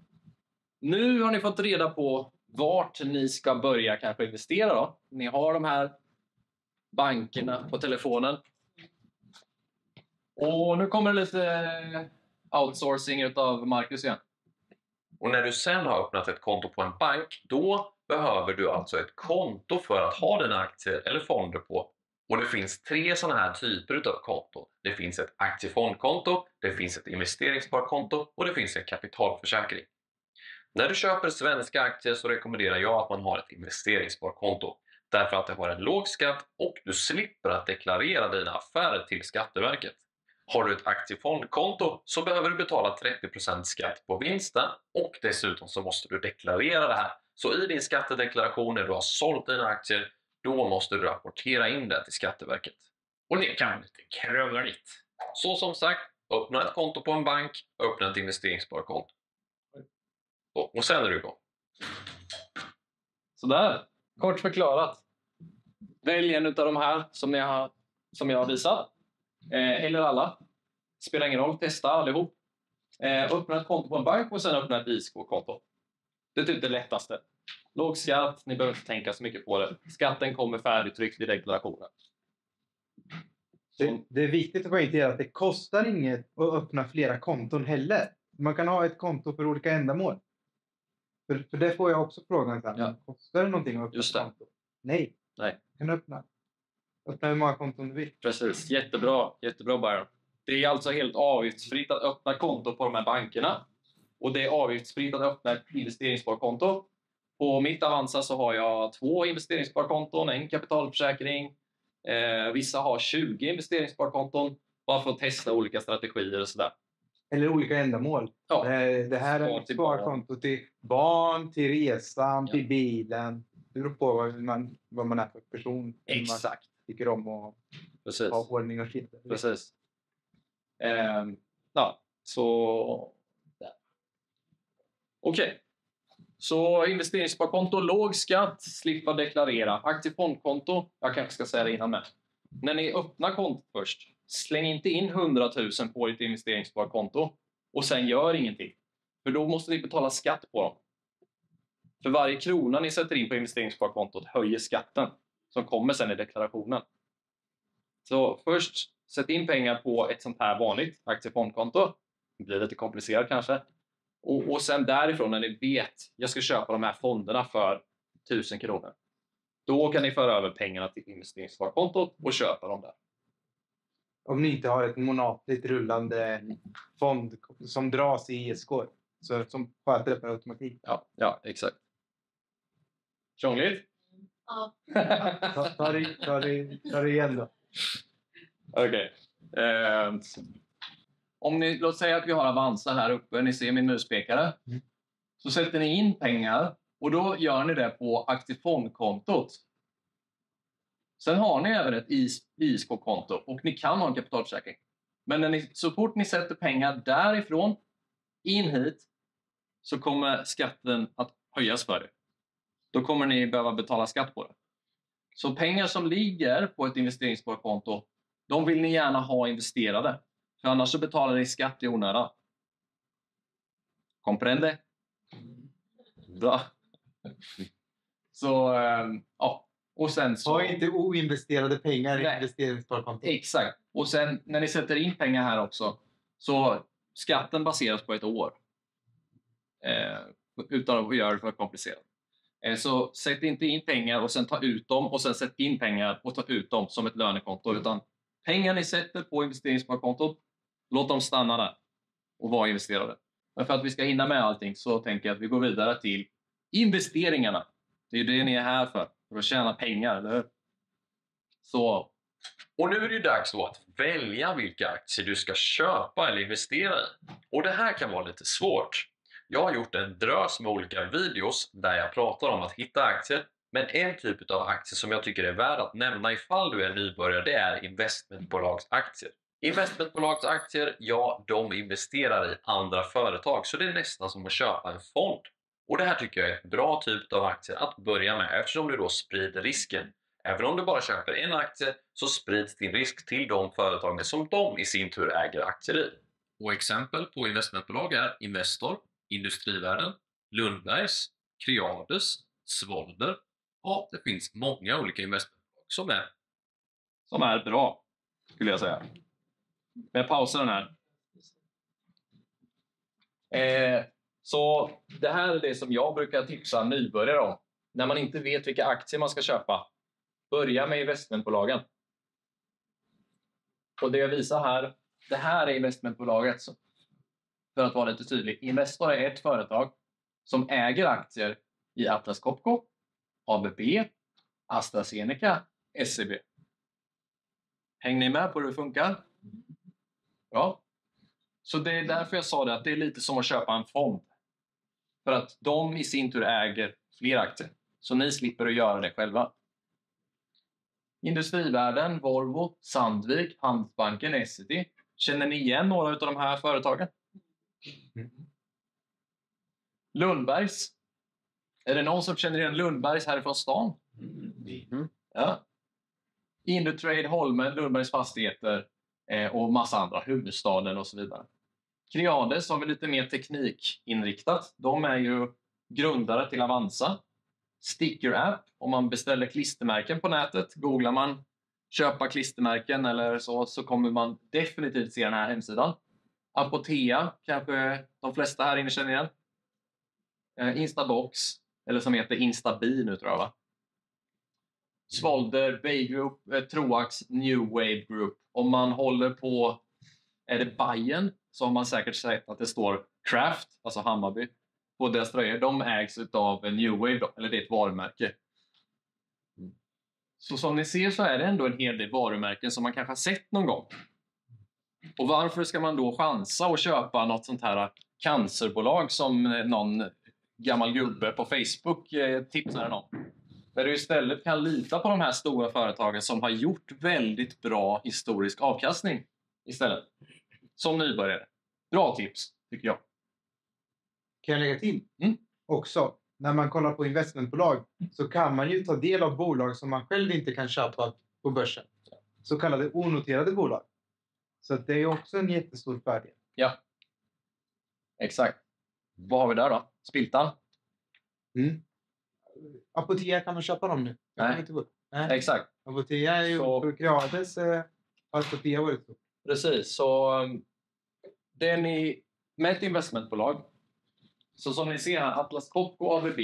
Nu har ni fått reda på vart ni ska börja kanske investera då. Ni har de här bankerna på telefonen. Och nu kommer det lite outsourcing utav Marcus igen. Och när du sen har öppnat ett konto på en bank, då behöver du alltså ett konto för att ha dina aktier eller fonder på. Och det finns 3 sådana här typer utav konton. Det finns ett aktiefondkonto, det finns ett investeringssparkonto och det finns en kapitalförsäkring. När du köper svenska aktier så rekommenderar jag att man har ett investeringssparkonto. Därför att det har en låg skatt och du slipper att deklarera dina affärer till Skatteverket. Har du ett aktiefondkonto så behöver du betala 30% skatt på vinsten och dessutom så måste du deklarera det här. Så i din skattedeklaration när du har sålt dina aktier, då måste du rapportera in det till Skatteverket. Och det kan vara lite krångligt. Så som sagt, öppna ett konto på en bank, öppna ett investeringssparkonto. Och sen är du igång. Sådär, kort förklarat. Välj en av de här som jag har visat. Eller alla. Spelar ingen roll, testa allihop. Öppna ett konto på en bank och sen öppna ett ISK-konto. Det är typ det lättaste. Låg skatt, ni behöver inte tänka så mycket på det. Skatten kommer färdigtryckt i deklarationen. Det är viktigt att poängtera att det kostar inget att öppna flera konton heller. Man kan ha ett konto för olika ändamål. För det får jag också frågan sen. Ja. Kostar det någonting att öppna Just det. ett konto? Nej. Nej. Du kan öppna hur många konton du vill. Precis, jättebra Byron. Det är alltså helt avgiftsfritt att öppna konto på de här bankerna. Och det är avgiftsfritt att öppna ett investeringssparkonto. På mitt Avanza så har jag 2 investeringssparkonton, en kapitalförsäkring. Vissa har 20 investeringssparkonton bara för att testa olika strategier och sådär. Eller olika ändamål. Ja. Det här är ett sparkonto till barn, till resan, till bilen. Det beror på vad man är för person. Exakt. Man tycker om att Precis. ha ordning och shit. Precis. Ja, så... Okej. Så investeringssparkonto, låg skatt, slippa deklarera. Aktiefondkonto, jag kanske ska säga det innan med. När ni öppnar kontot först, släng inte in 100 000 på ett investeringssparkonto och sen gör ingenting. För då måste ni betala skatt på dem. För varje krona ni sätter in på investeringssparkontot höjer skatten som kommer sen i deklarationen. Så först, sätt in pengar på ett sånt här vanligt aktiefondkonto. Det blir lite komplicerat kanske. Och sen därifrån när ni vet, jag ska köpa de här fonderna för 1000 kronor. Då kan ni föra över pengarna till investeringssparkontot och köpa dem där. Om ni inte har ett månatligt rullande fond som dras i ISK. Så som sköter det per automatik. Ja, exakt. Krångligt? Ja. Ta det igen då. Okej. Låt säga att vi har Avanza här uppe. Ni ser min muspekare. Så sätter ni in pengar. Och då gör ni det på aktiefondkontot. Sen har ni även ett ISK-konto. Och ni kan ha en kapitalförsäkring. Men så fort ni sätter pengar därifrån in hit. Så kommer skatten att höjas för det. Då kommer ni behöva betala skatt på det. Så pengar som ligger på ett investeringssparkonto. De vill ni gärna ha investerade. För annars så betalar ni skatt i onödan. Comprende? Bra. Så, ja. Och sen så... Ha inte oinvesterade pengar i Nej. investeringssparkonto. Exakt. Och sen när ni sätter in pengar här också. Så skatten baseras på ett år. Utan att göra det för komplicerat. Så sätt inte in pengar och sen ta ut dem. Och sen sätt in pengar och ta ut dem som ett lönekonto. Utan pengar ni sätter på investeringssparkontot. Låt dem stanna där och vara investerade. Men för att vi ska hinna med allting så tänker jag att vi går vidare till investeringarna. Det är det ni är här för att tjäna pengar, eller hur? Så. Och nu är det ju dags då att välja vilka aktier du ska köpa eller investera i. Och det här kan vara lite svårt. Jag har gjort en drös med olika videos där jag pratar om att hitta aktier. Men en typ av aktier som jag tycker är värd att nämna ifall du är nybörjare, det är investmentbolagsaktier. Investmentbolagsaktier, ja, de investerar i andra företag, så det är nästan som att köpa en fond. Och det här tycker jag är ett bra typ av aktier att börja med eftersom du då sprider risken. Även om du bara köper en aktie så sprids din risk till de företagen som de i sin tur äger aktier i. Och exempel på investmentbolag är Investor, Industrivärden, Lundbergs, Creades, Svolder. Ja, det finns många olika investmentbolag Som är bra, skulle jag säga. Men jag pausar den här. Så det här är det som jag brukar tipsa nybörjare om. När man inte vet vilka aktier man ska köpa, börja med investmentbolagen. Och det jag visar här, det här är investmentbolaget. För att vara lite tydlig, Investor är ett företag som äger aktier i Atlas Copco, ABB, AstraZeneca, SEB. Hänger ni med på hur det funkar? Ja. Så det är därför jag sa det, att det är lite som att köpa en fond. För att de i sin tur äger fler aktier. Så ni slipper att göra det själva. Industrivärden, Volvo, Sandvik, Handelsbanken, Essity. Känner ni igen några av de här företagen? Lundbergs. Är det någon som känner igen Lundbergs härifrån stan? Ja. Indutrade, Holmen, Lundbergs fastigheter och massa andra, huvudstaden och så vidare. Creades har vi lite mer teknikinriktat. De är ju grundare till Avanza. Sticker App, om man beställer klistermärken på nätet, googlar man köpa klistermärken eller så kommer man definitivt se den här hemsidan. Apotea, kanske de flesta här inne känner igen. Instabox, eller som heter Instabi nu tror jag, va? Svolder, Bay Group, Troax, New Wave Group. Om man håller på, är det Bayern, så har man säkert sett att det står Craft, alltså Hammarby, på deras tröjor. De ägs av New Wave då, eller det är ett varumärke. Så som ni ser så är det ändå en hel del varumärken som man kanske har sett någon gång. Och varför ska man då chansa och köpa något sånt här cancerbolag som någon gammal gubbe på Facebook tipsar om? Där du istället kan lita på de här stora företagen som har gjort väldigt bra historisk avkastning istället. Som nybörjare. Bra tips, tycker jag. Kan jag lägga till? Också, när man kollar på investmentbolag så kan man ju ta del av bolag som man själv inte kan köpa på börsen. Så kallade onoterade bolag. Så det är också en jättestor fördel. Ja, exakt. Vad har vi där då? Spiltan? Apotea, kan man köpa dem nu? Nej. Nej. Exakt. Apotea är ju för Creades Apotea var det så. Precis, så det ni med ett investmentbolag, så som ni ser här, Atlas Copco, ABB,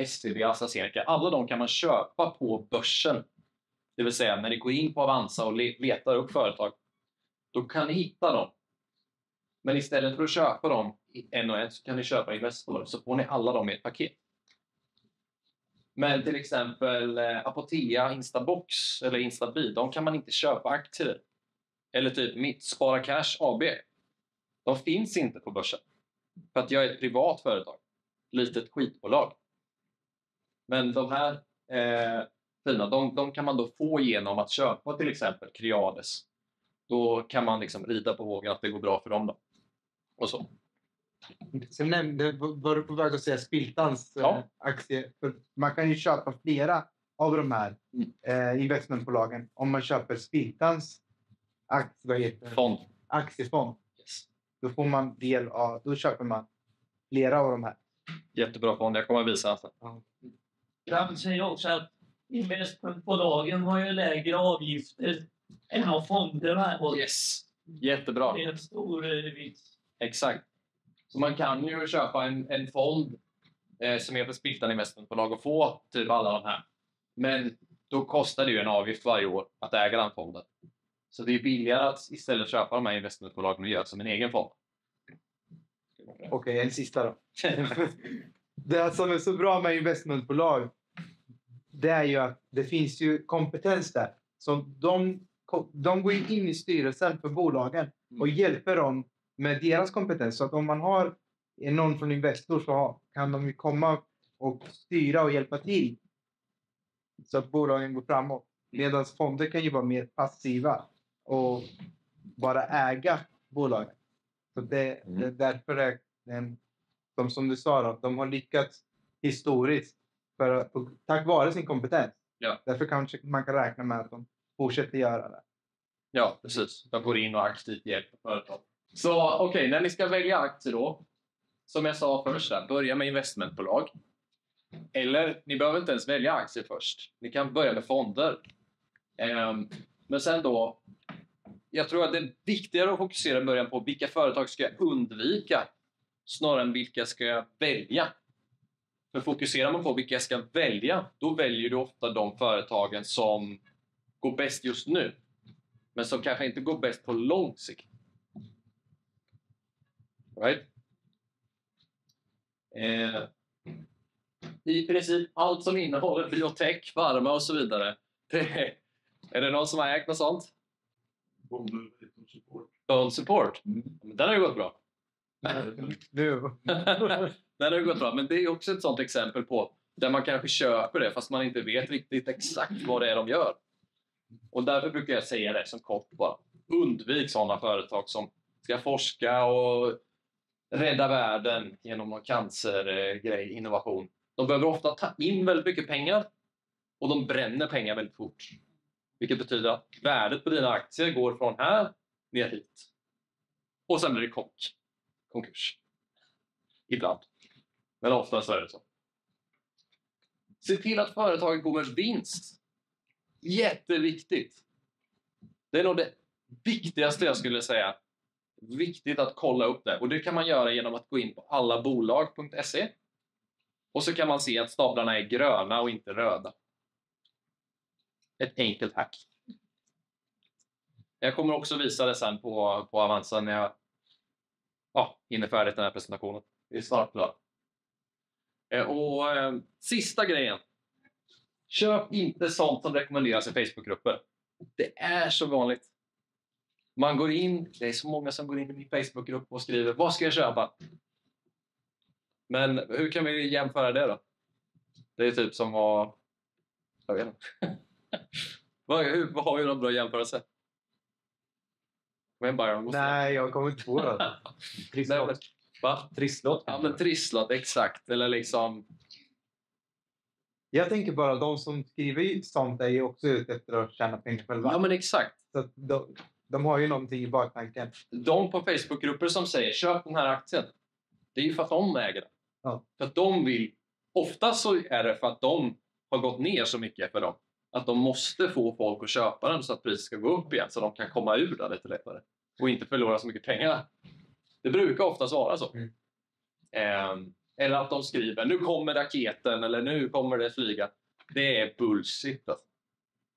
SEB, AstraZeneca, alla de kan man köpa på börsen. Det vill säga när ni går in på Avanza och letar upp företag, då kan ni hitta dem. Men istället för att köpa dem en och en så kan ni köpa Investor, så får ni alla dem i ett paket. Men till exempel Apotea, Instabox eller Instabi, de kan man inte köpa aktier i. Eller typ mitt Spara Cash AB. De finns inte på börsen. För att jag är ett privat företag. Litet skitbolag. Men de här fina, de kan man då få genom att köpa till exempel Creades. Då kan man liksom rida på vågen att det går bra för dem då. Och så. Sen var du på väg att säga Spiltans aktier. För man kan ju köpa flera av de här investmentbolagen. Om man köper Spiltans aktiefond. Yes. Då får man del av, då köper man flera av de här. Jättebra fond, jag kommer att visa. Jag säger också att investmentbolagen har ju lägre avgifter än av fonderna. Yes, jättebra. Det är en stor vits. Exakt. Så man kan ju köpa en fond som heter Spiltan investmentbolag och få typ alla de här. Men då kostar det ju en avgift varje år att äga den fonden. Så det är billigare att istället köpa de här investmentbolagen och göra som en egen fond. Okej, en sista då. Det som är så bra med investmentbolag, det är ju att det finns ju kompetens där. Så de går in i styrelsen för bolagen och hjälper dem med deras kompetens. Så att om man har någon från Investor så kan de ju komma och styra och hjälpa till. Så att bolagen går framåt. Medan fonder kan ju vara mer passiva och bara äga bolagen. Så det är därför är de som du sa då, de har lyckats historiskt tack vare sin kompetens. Ja. Därför kanske man kan räkna med att de fortsätter göra det. Ja, precis. De går in och aktivt hjälper företag. Så okej, när ni ska välja aktier då, som jag sa först där, börja med investmentbolag. Eller ni behöver inte ens välja aktier först. Ni kan börja med fonder. Men sen då, jag tror att det är viktigare att fokusera i början på vilka företag ska jag undvika snarare än vilka ska jag välja. För fokuserar man på vilka jag ska välja, då väljer du ofta de företagen som går bäst just nu. Men som kanske inte går bäst på lång sikt. Right? I princip allt som innehåller biotech, varma och så vidare. Är det någon som har ägt något sånt? Bone support. Den har ju gått bra. Den har ju gått bra. Men det är också ett sånt exempel på där man kanske köper det fast man inte vet riktigt exakt vad det är de gör. Och därför brukar jag säga det som kort bara. Undvik sådana företag som ska forska och rädda världen genom någon cancergrej, innovation. De behöver ofta ta in väldigt mycket pengar och de bränner pengar väldigt fort. Vilket betyder att värdet på dina aktier går från här ner hit. Och sen blir det konkurs. Ibland. Men ofta så är det så. Se till att företaget går med vinst. Jätteviktigt. Det är nog det viktigaste jag skulle säga. Viktigt att kolla upp det. Och det kan man göra genom att gå in på allabolag.se. Och så kan man se att staplarna är gröna och inte röda. Ett enkelt hack. Jag kommer också visa det sen på Avanza när jag hinner färdigt den här presentationen. Det är snart klart. Och sista grejen. Köp inte sånt som rekommenderas i Facebookgrupper. Det är så vanligt. Man går in, det är så många som går in i min Facebookgrupp och skriver vad ska jag köpa? Men hur kan vi jämföra det då? Det är typ som vad... Jag vet inte. Vad har vi någon bra jämförelse? Nej, jag kommer inte på det. Trisslott. Va? Trisslott. Ja, men trisslott, exakt. Eller liksom... Jag tänker bara de som skriver sånt är ju också ute efter att tjäna pengar själva. Ja, men exakt. Så att de har ju någonting i baktanken. De på Facebookgrupper som säger köp den här aktien. Det är ju för att de äger den. Ja. För att de vill... Ofta så är det för att de har gått ner så mycket för dem. Att de måste få folk att köpa den så att priset ska gå upp igen. Så de kan komma ur det lite lättare. Och inte förlora så mycket pengar. Det brukar oftast vara så. Eller att de skriver nu kommer raketen eller nu kommer det flyga. Det är bullshit. Alltså.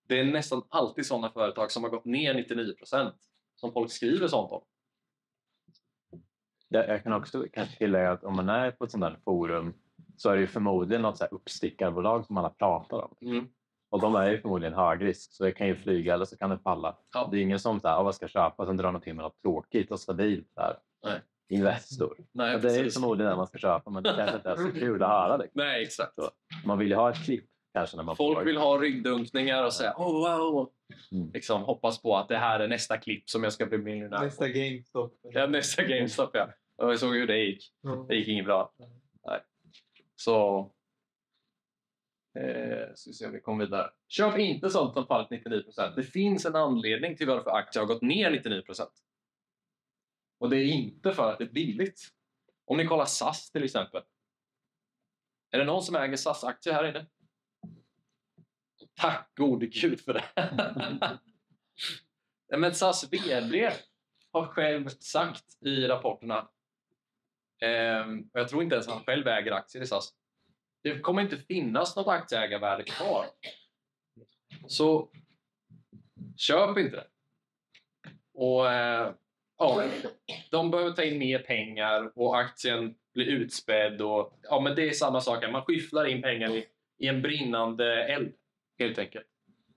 Det är nästan alltid sådana företag som har gått ner 99% som folk skriver sånt om. Jag kan också kanske tillägga att om man är på ett sånt där forum så är det ju förmodligen något så här uppstickarbolag som alla pratar om. Och de är ju förmodligen högrisk så det kan ju flyga eller så kan det falla. Ja. Det är ingen som säger vad ska jag köpa sen drar någonting med något tråkigt och stabilt där. Nej. Investor. Nej, det är ju förmodligen det man ska köpa men det kanske inte är så kul att höra. Liksom. Nej, exakt. Så, man vill ju ha ett klipp kanske när man folk vill ha ryggdunkningar och säga wow. Liksom hoppas på att det här är nästa klipp som jag ska bli miljonär. Nästa GameStop. Ja, nästa GameStop, ja. Och jag såg hur det gick. Det gick inget bra. Nej. Så ska vi se om vi kommer vidare. Köp inte sånt som fallit 99%. Det finns en anledning till varför aktier har gått ner 99%. Och det är inte för att det är billigt. Om ni kollar SAS till exempel. Är det någon som äger SAS-aktier här inne? Tack gode gud för det. Men SAS vd har själv sagt i rapporterna. Och jag tror inte ens han själv äger aktier i SAS. Det kommer inte finnas något aktieägarvärde kvar. Så köp inte det. Och de behöver ta in mer pengar och aktien blir utspädd. Och, men det är samma sak. Man skyfflar in pengar i en brinnande eld. Helt enkelt.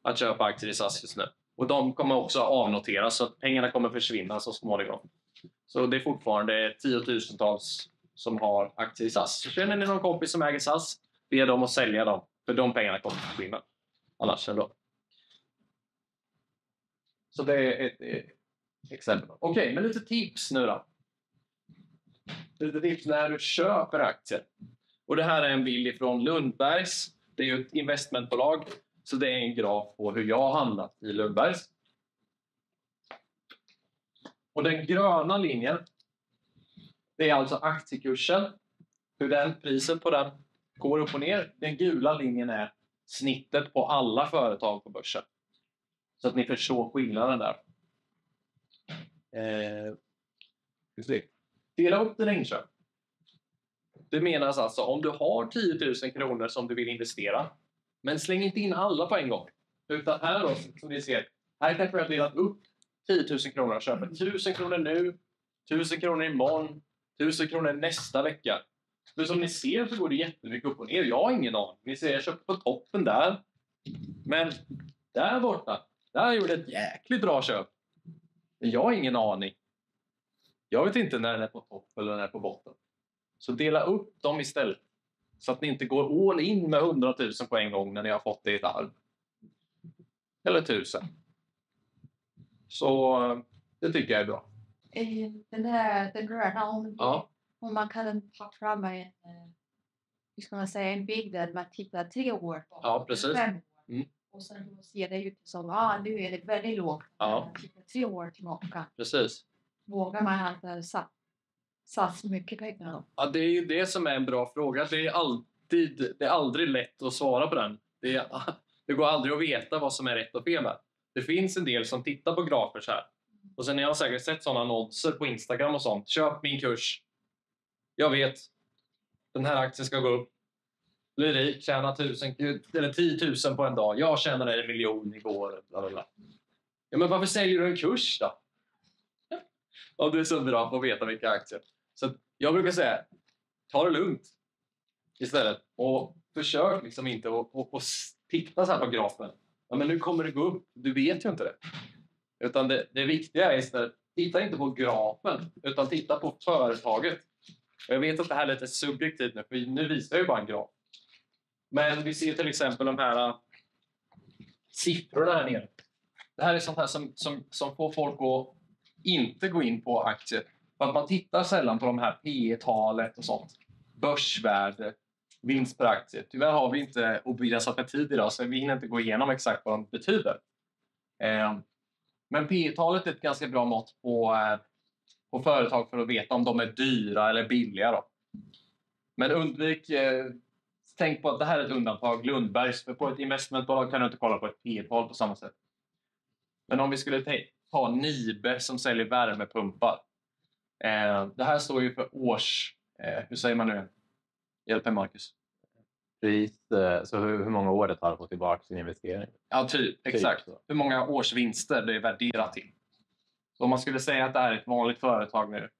Att köpa aktier i SAS just nu. Och de kommer också avnoteras så att pengarna kommer försvinna så småningom. Så det är fortfarande tiotusentals som har aktier i SAS. Så känner ni någon kompis som äger SAS, be dem att sälja dem. För de pengarna kommer försvinna. Annars ändå. Så det är ett exempel. Okej, men lite tips nu då. Lite tips när du köper aktier. Och det här är en bild från Lundbergs. Det är ju ett investmentbolag. Så det är en graf på hur jag har handlat i Lundbergs. Och den gröna linjen, det är alltså aktiekursen. Priset på den går upp och ner. Den gula linjen är snittet på alla företag på börsen. Så att ni förstår skillnaden där. Dela upp dina inköp. Det menas alltså om du har 10 000 kronor som du vill investera. Men släng inte in alla på en gång. Utan här då, som ni ser. Här kanske jag har delat upp 10 000 kronor och köper 1000 kronor nu. 1000 kronor imorgon. 1000 kronor nästa vecka. För som ni ser så går det jättemycket upp och ner. Jag har ingen aning. Ni ser jag köpte på toppen där. Men där borta. Där gjorde jag ett jäkligt bra köp. Men jag har ingen aning. Jag vet inte när den är på topp eller när den är på botten. Så dela upp dem istället. Så att ni inte går all in med 100 000 på en gång när ni har fått det i ett arv. Eller 1000. Så det tycker jag är bra. Den gröna om man kan ta fram hur ska man säga, en bild där man tittar 3 år. Ja, precis. 5 år. Och sen då ser det ut som nu är det väldigt lågt. Ja. 3 år tillbaka. Precis. Vågar man inte satsa mycket pengar? Ja, det är ju det som är en bra fråga. Det är aldrig lätt att svara på den. Det går aldrig att veta vad som är rätt och fel där. Det finns en del som tittar på grafer så här. Och sen har jag säkert sett sådana annonser på Instagram och sånt. Köp min kurs. Jag vet. Den här aktien ska gå upp. Blir rik, tjäna 10 000 på en dag. Jag tjänade 1 miljon igår. Blablabla. Ja, men varför säljer du en kurs då? Ja, det är så bra att veta vilka aktier. Så jag brukar säga, ta det lugnt istället. Och försök liksom inte att titta så här på grafen. Ja, men nu kommer det gå upp. Du vet ju inte det. Utan det viktiga är istället, titta inte på grafen, utan titta på företaget. Och jag vet att det här är lite subjektivt nu, för nu visar jag ju bara en graf. Men vi ser till exempel de här siffrorna här nere. Det här är sånt här som får folk att inte gå in på aktier. För att man tittar sällan på de här P/E-talet och sånt. Börsvärde, vinst per aktie. Tyvärr har vi inte obegränsat med tid idag, så vi hinner inte gå igenom exakt vad de betyder. Men P/E-talet är ett ganska bra mått på företag för att veta om de är dyra eller billiga då. Men tänk på att det här är ett undantag, Lundbergs. För på ett investmentbolag kan du inte kolla på ett P/E-tal på samma sätt. Men om vi skulle ta Nibe som säljer värmepumpar. Det här står ju för hur säger man nu? Hjälp mig, Marcus. Pris, så hur många år det tar att få tillbaka sin investering? Ja, exakt. Hur många års vinster det är värderat till. Så om man skulle säga att det här är ett vanligt företag nu,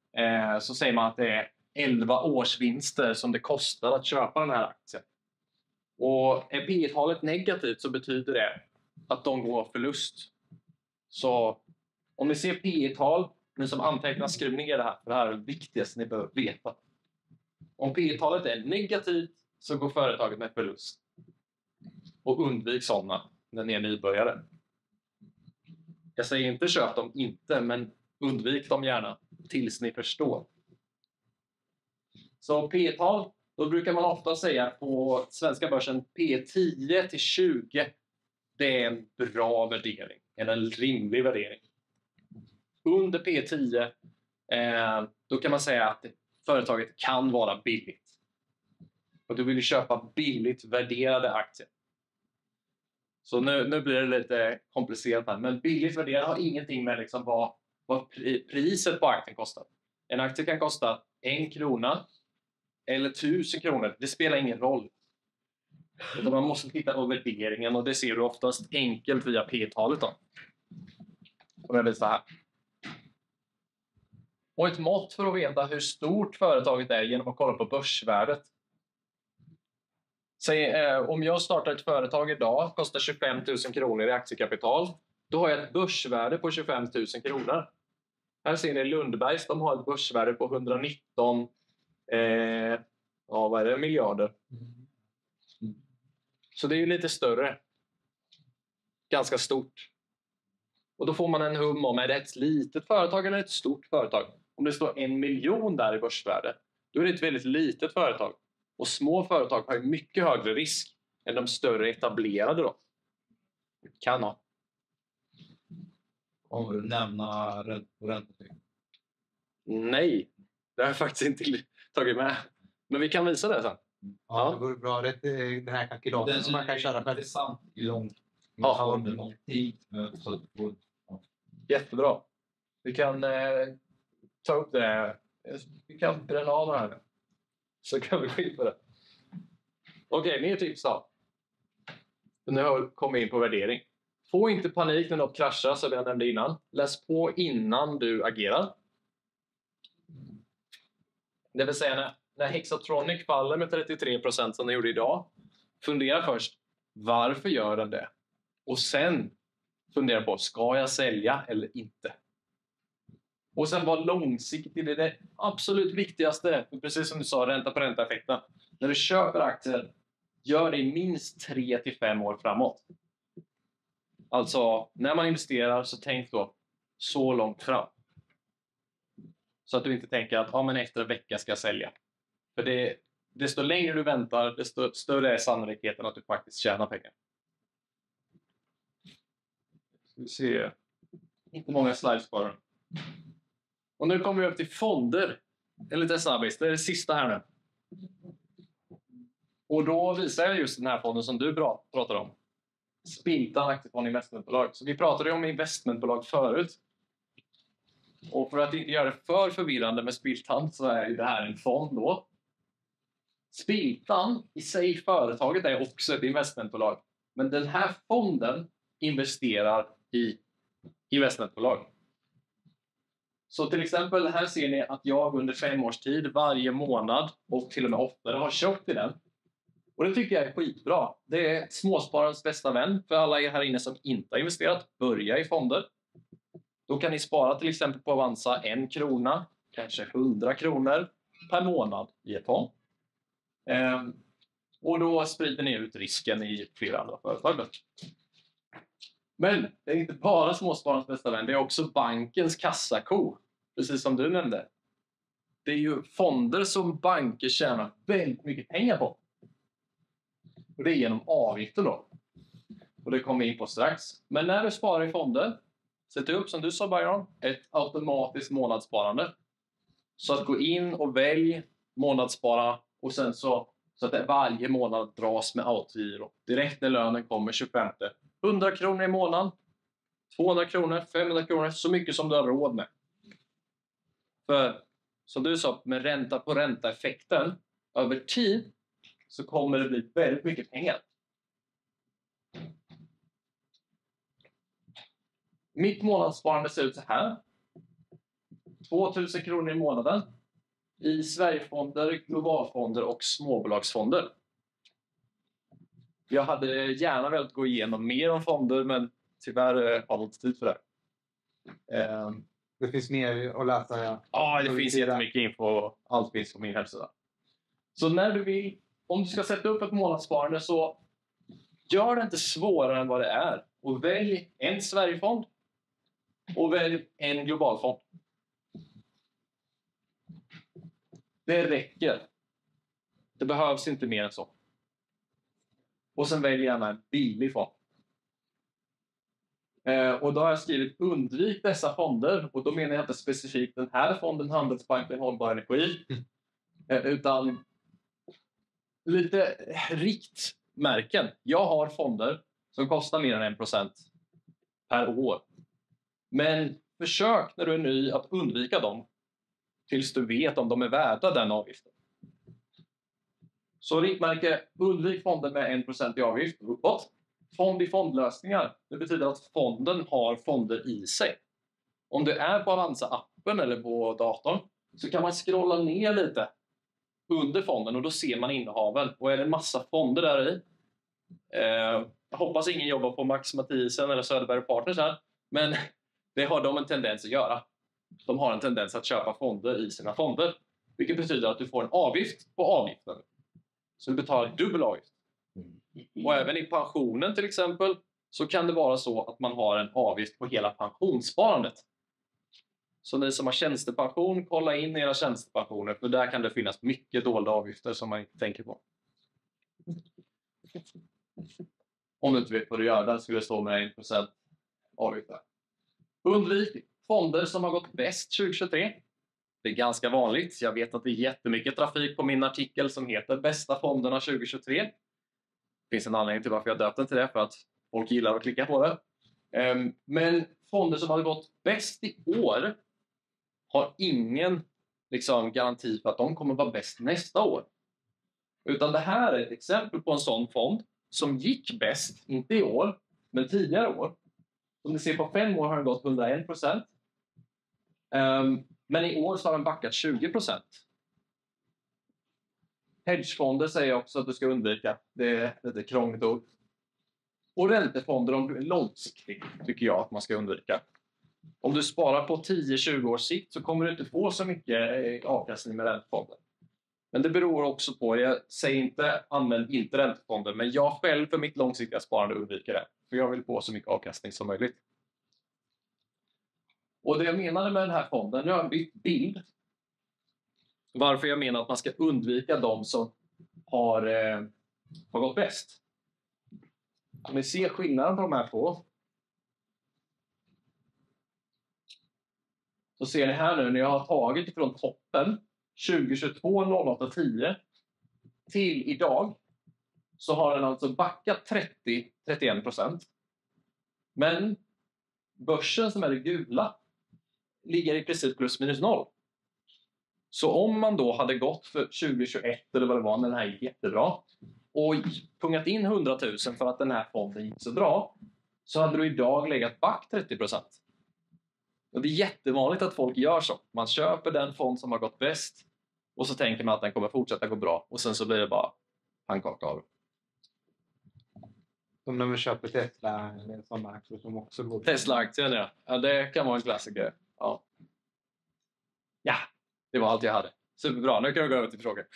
så säger man att det är 11 års vinster som det kostar att köpa den här aktien. Och är P/E-talet negativt så betyder det att de går förlust. Så om ni ser P/E-tal, ni som antecknar, skriv ner det här. För det här är det viktigaste ni behöver veta. Om P/E-talet är negativt så går företaget med förlust. Och undvik sådana när ni är nybörjare. Jag säger inte köp dem inte, men undvik dem gärna tills ni förstår. Så P/E-tal, då brukar man ofta säga på svenska börsen P10 till 20. Det är en bra värdering, en rimlig värdering. Under P10 då kan man säga att företaget kan vara billigt. Och du vill ju köpa billigt värderade aktier. Så nu blir det lite komplicerat här. Men billigt värderade har ingenting med liksom vad priset på aktien kostar. En aktie kan kosta 1 krona eller 1000 kronor. Det spelar ingen roll. Utan man måste titta på värderingen, och det ser du oftast enkelt via P-talet då. Som jag visar här. Och ett mått för att veta hur stort företaget är genom att kolla på börsvärdet. Om jag startar ett företag idag, kostar 25 000 kronor i aktiekapital. Då har jag ett börsvärde på 25 000 kronor. Här ser ni Lundbergs, de har ett börsvärde på 119 miljarder. Så det är ju lite större. Ganska stort. Och då får man en hum om, är det ett litet företag eller ett stort företag? Om det står 1 miljon där i börsvärde, då är det ett väldigt litet företag. Och små företag har ju mycket högre risk än de större etablerade då. Kan ha. Kommer du nämna räntetyg? Nej, det har jag faktiskt inte tagit med. Men vi kan visa det sen. Ja, det vore bra. Det är den här kalkylatorn som man kan köra själv. Intressant i lång tid. Jättebra. Vi kan ta upp det. Vi kan bränna av det här. Så kan vi skita det. Okej, mer tips då. Nu har vi kommit in på värdering. Få inte panik när något kraschar, som jag nämnde innan. Läs på innan du agerar. Det vill säga när Hexatronic faller med 33% som den gjorde idag. Fundera först, varför gör den det? Och sen fundera på, ska jag sälja eller inte? Och sen vara långsiktig, det är det absolut viktigaste. Precis som du sa, ränta på ränta-effekten. När du köper aktier, gör det minst 3 till 5 år framåt. Alltså, när man investerar så tänk då så långt fram. Så att du inte tänker att men efter en vecka ska jag sälja. För desto längre du väntar, desto större är sannolikheten att du faktiskt tjänar pengar. Ska vi se. Inte många slides bara. Och nu kommer vi upp till fonder. En liten snabbis. Det är det sista här nu. Och då visar jag just den här fonden som du pratar om. Spiltan aktiefond investmentbolag. Så vi pratade om investmentbolag förut. Och för att inte göra det för förvirrande med Spiltan så är det här en fond då. Spiltan i sig, företaget, är också ett investmentbolag. Men den här fonden investerar i investmentbolag. Så till exempel här ser ni att jag under 5 års tid varje månad och till och med oftare har köpt i den. Och det tycker jag är skitbra. Det är småspararens bästa vän för alla er här inne som inte har investerat. Börja i fonder. Då kan ni spara till exempel på Avanza 1 krona, kanske 100 kronor per månad i ett fond. Och då sprider ni ut risken i flera andra företag. Men det är inte bara småspararens bästa vän, det är också bankens kassako. Precis som du nämnde. Det är ju fonder som banker tjänar väldigt mycket pengar på. Och det är genom avgifter då. Och det kommer vi in på strax. Men när du sparar i fonder, sätt upp, som du sa Byron, ett automatiskt månadssparande. Så att gå in och välj månadsspara och sen så att det varje månad dras med autogiro. Direkt när lönen kommer 25. 100 kronor i månaden, 200 kronor, 500 kronor, så mycket som du har råd med. För som du sa, med ränta på ränta-effekten över tid så kommer det bli väldigt mycket pengar. Mitt månadssparande ser ut så här. 2000 kronor i månaden i Sverigefonder, globalfonder och småbolagsfonder. Jag hade gärna velat gå igenom mer om fonder, men tyvärr har jag inte tid för det. Det finns mer att läsa. Ja, det finns jättemycket info. Allt finns på min hemsida. Så när du vill, om du ska sätta upp ett månadssparande, så gör det inte svårare än vad det är. Och välj en Sverigefond och välj en globalfond. Det räcker. Det behövs inte mer än så. Och sen välj gärna en billig fond. Och då har jag skrivit undvik dessa fonder. Och då menar jag inte specifikt den här fonden, Handelsbanken Hållbar Energi. Utan lite riktmärken. Jag har fonder som kostar mer än 1% per år. Men försök när du är ny att undvika dem tills du vet om de är värda den avgiften. Så riktmärke, undvik fonder med 1% i avgift uppåt. Fond i fondlösningar, det betyder att fonden har fonder i sig. Om du är på Avanza-appen eller på datorn så kan man scrolla ner lite under fonden och då ser man innehaven. Och är det en massa fonder där i. Jag hoppas ingen jobbar på Max Matthiessen eller Söderberg Partners här. Men det har de en tendens att göra. De har en tendens att köpa fonder i sina fonder. Vilket betyder att du får en avgift på avgiften. Så du betalar dubbel avgift. Och även i pensionen till exempel så kan det vara så att man har en avgift på hela pensionssparandet. Så ni som har tjänstepension, kolla in era tjänstepensioner. För där kan det finnas mycket dolda avgifter som man inte tänker på. Om du inte vet vad du gör, där skulle det stå med 1% avgifter. Undvik fonder som har gått bäst 2023. Det är ganska vanligt. Jag vet att det är jättemycket trafik på min artikel som heter Bästa fonderna 2023. Det finns en anledning till varför jag döpt den till det, för att folk gillar att klicka på det. Men fonder som har gått bäst i år har ingen garanti för att de kommer vara bäst nästa år. Utan det här är ett exempel på en sån fond som gick bäst, inte i år, men tidigare år. Som ni ser på 5 år har den gått 101%. Men i år så har den backat 20%. Hedgefonder säger jag också att du ska undvika. Det är lite krångligt ord. Och räntefonder om du är långsiktig tycker jag att man ska undvika. Om du sparar på 10-20 års sikt så kommer du inte få så mycket avkastning med räntefonder. Men det beror också på, jag säger inte använd inte räntefonder, men jag själv för mitt långsiktiga sparande undviker det. För jag vill få så mycket avkastning som möjligt. Och det jag menade med den här fonden, nu har jag bytt bild. Varför jag menar att man ska undvika de som har gått bäst. Om ni ser skillnaden på de här två. Så ser ni här nu när jag har tagit ifrån toppen 2022 0810 till idag, så har den alltså backat 30-31%. Men börsen som är det gula ligger i princip plus minus noll. Så om man då hade gått för 2021 eller vad det var när den här gick jättebra och pungat in 100 000 för att den här fonden gick så bra, så hade du idag legat back 30%. Och det är jättevanligt att folk gör så. Man köper den fond som har gått bäst och så tänker man att den kommer fortsätta gå bra och sen så blir det bara pannkaka av. Som när vi köper Tesla eller sådana aktier som också går. Tesla-aktien, ja. Det kan vara en klassiker. Ja. Ja, det var allt jag hade. Superbra, nu kan vi gå över till frågor.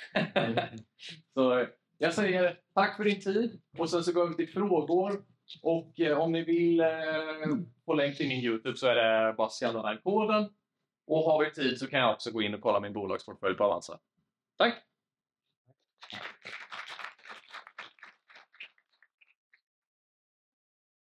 Så jag säger tack för din tid. Och sen så går vi till frågor. Och om ni vill få länk till min YouTube så är det bara att scanna den här koden. Och har vi tid så kan jag också gå in och kolla min bolagsportfölj på Avanza. Tack!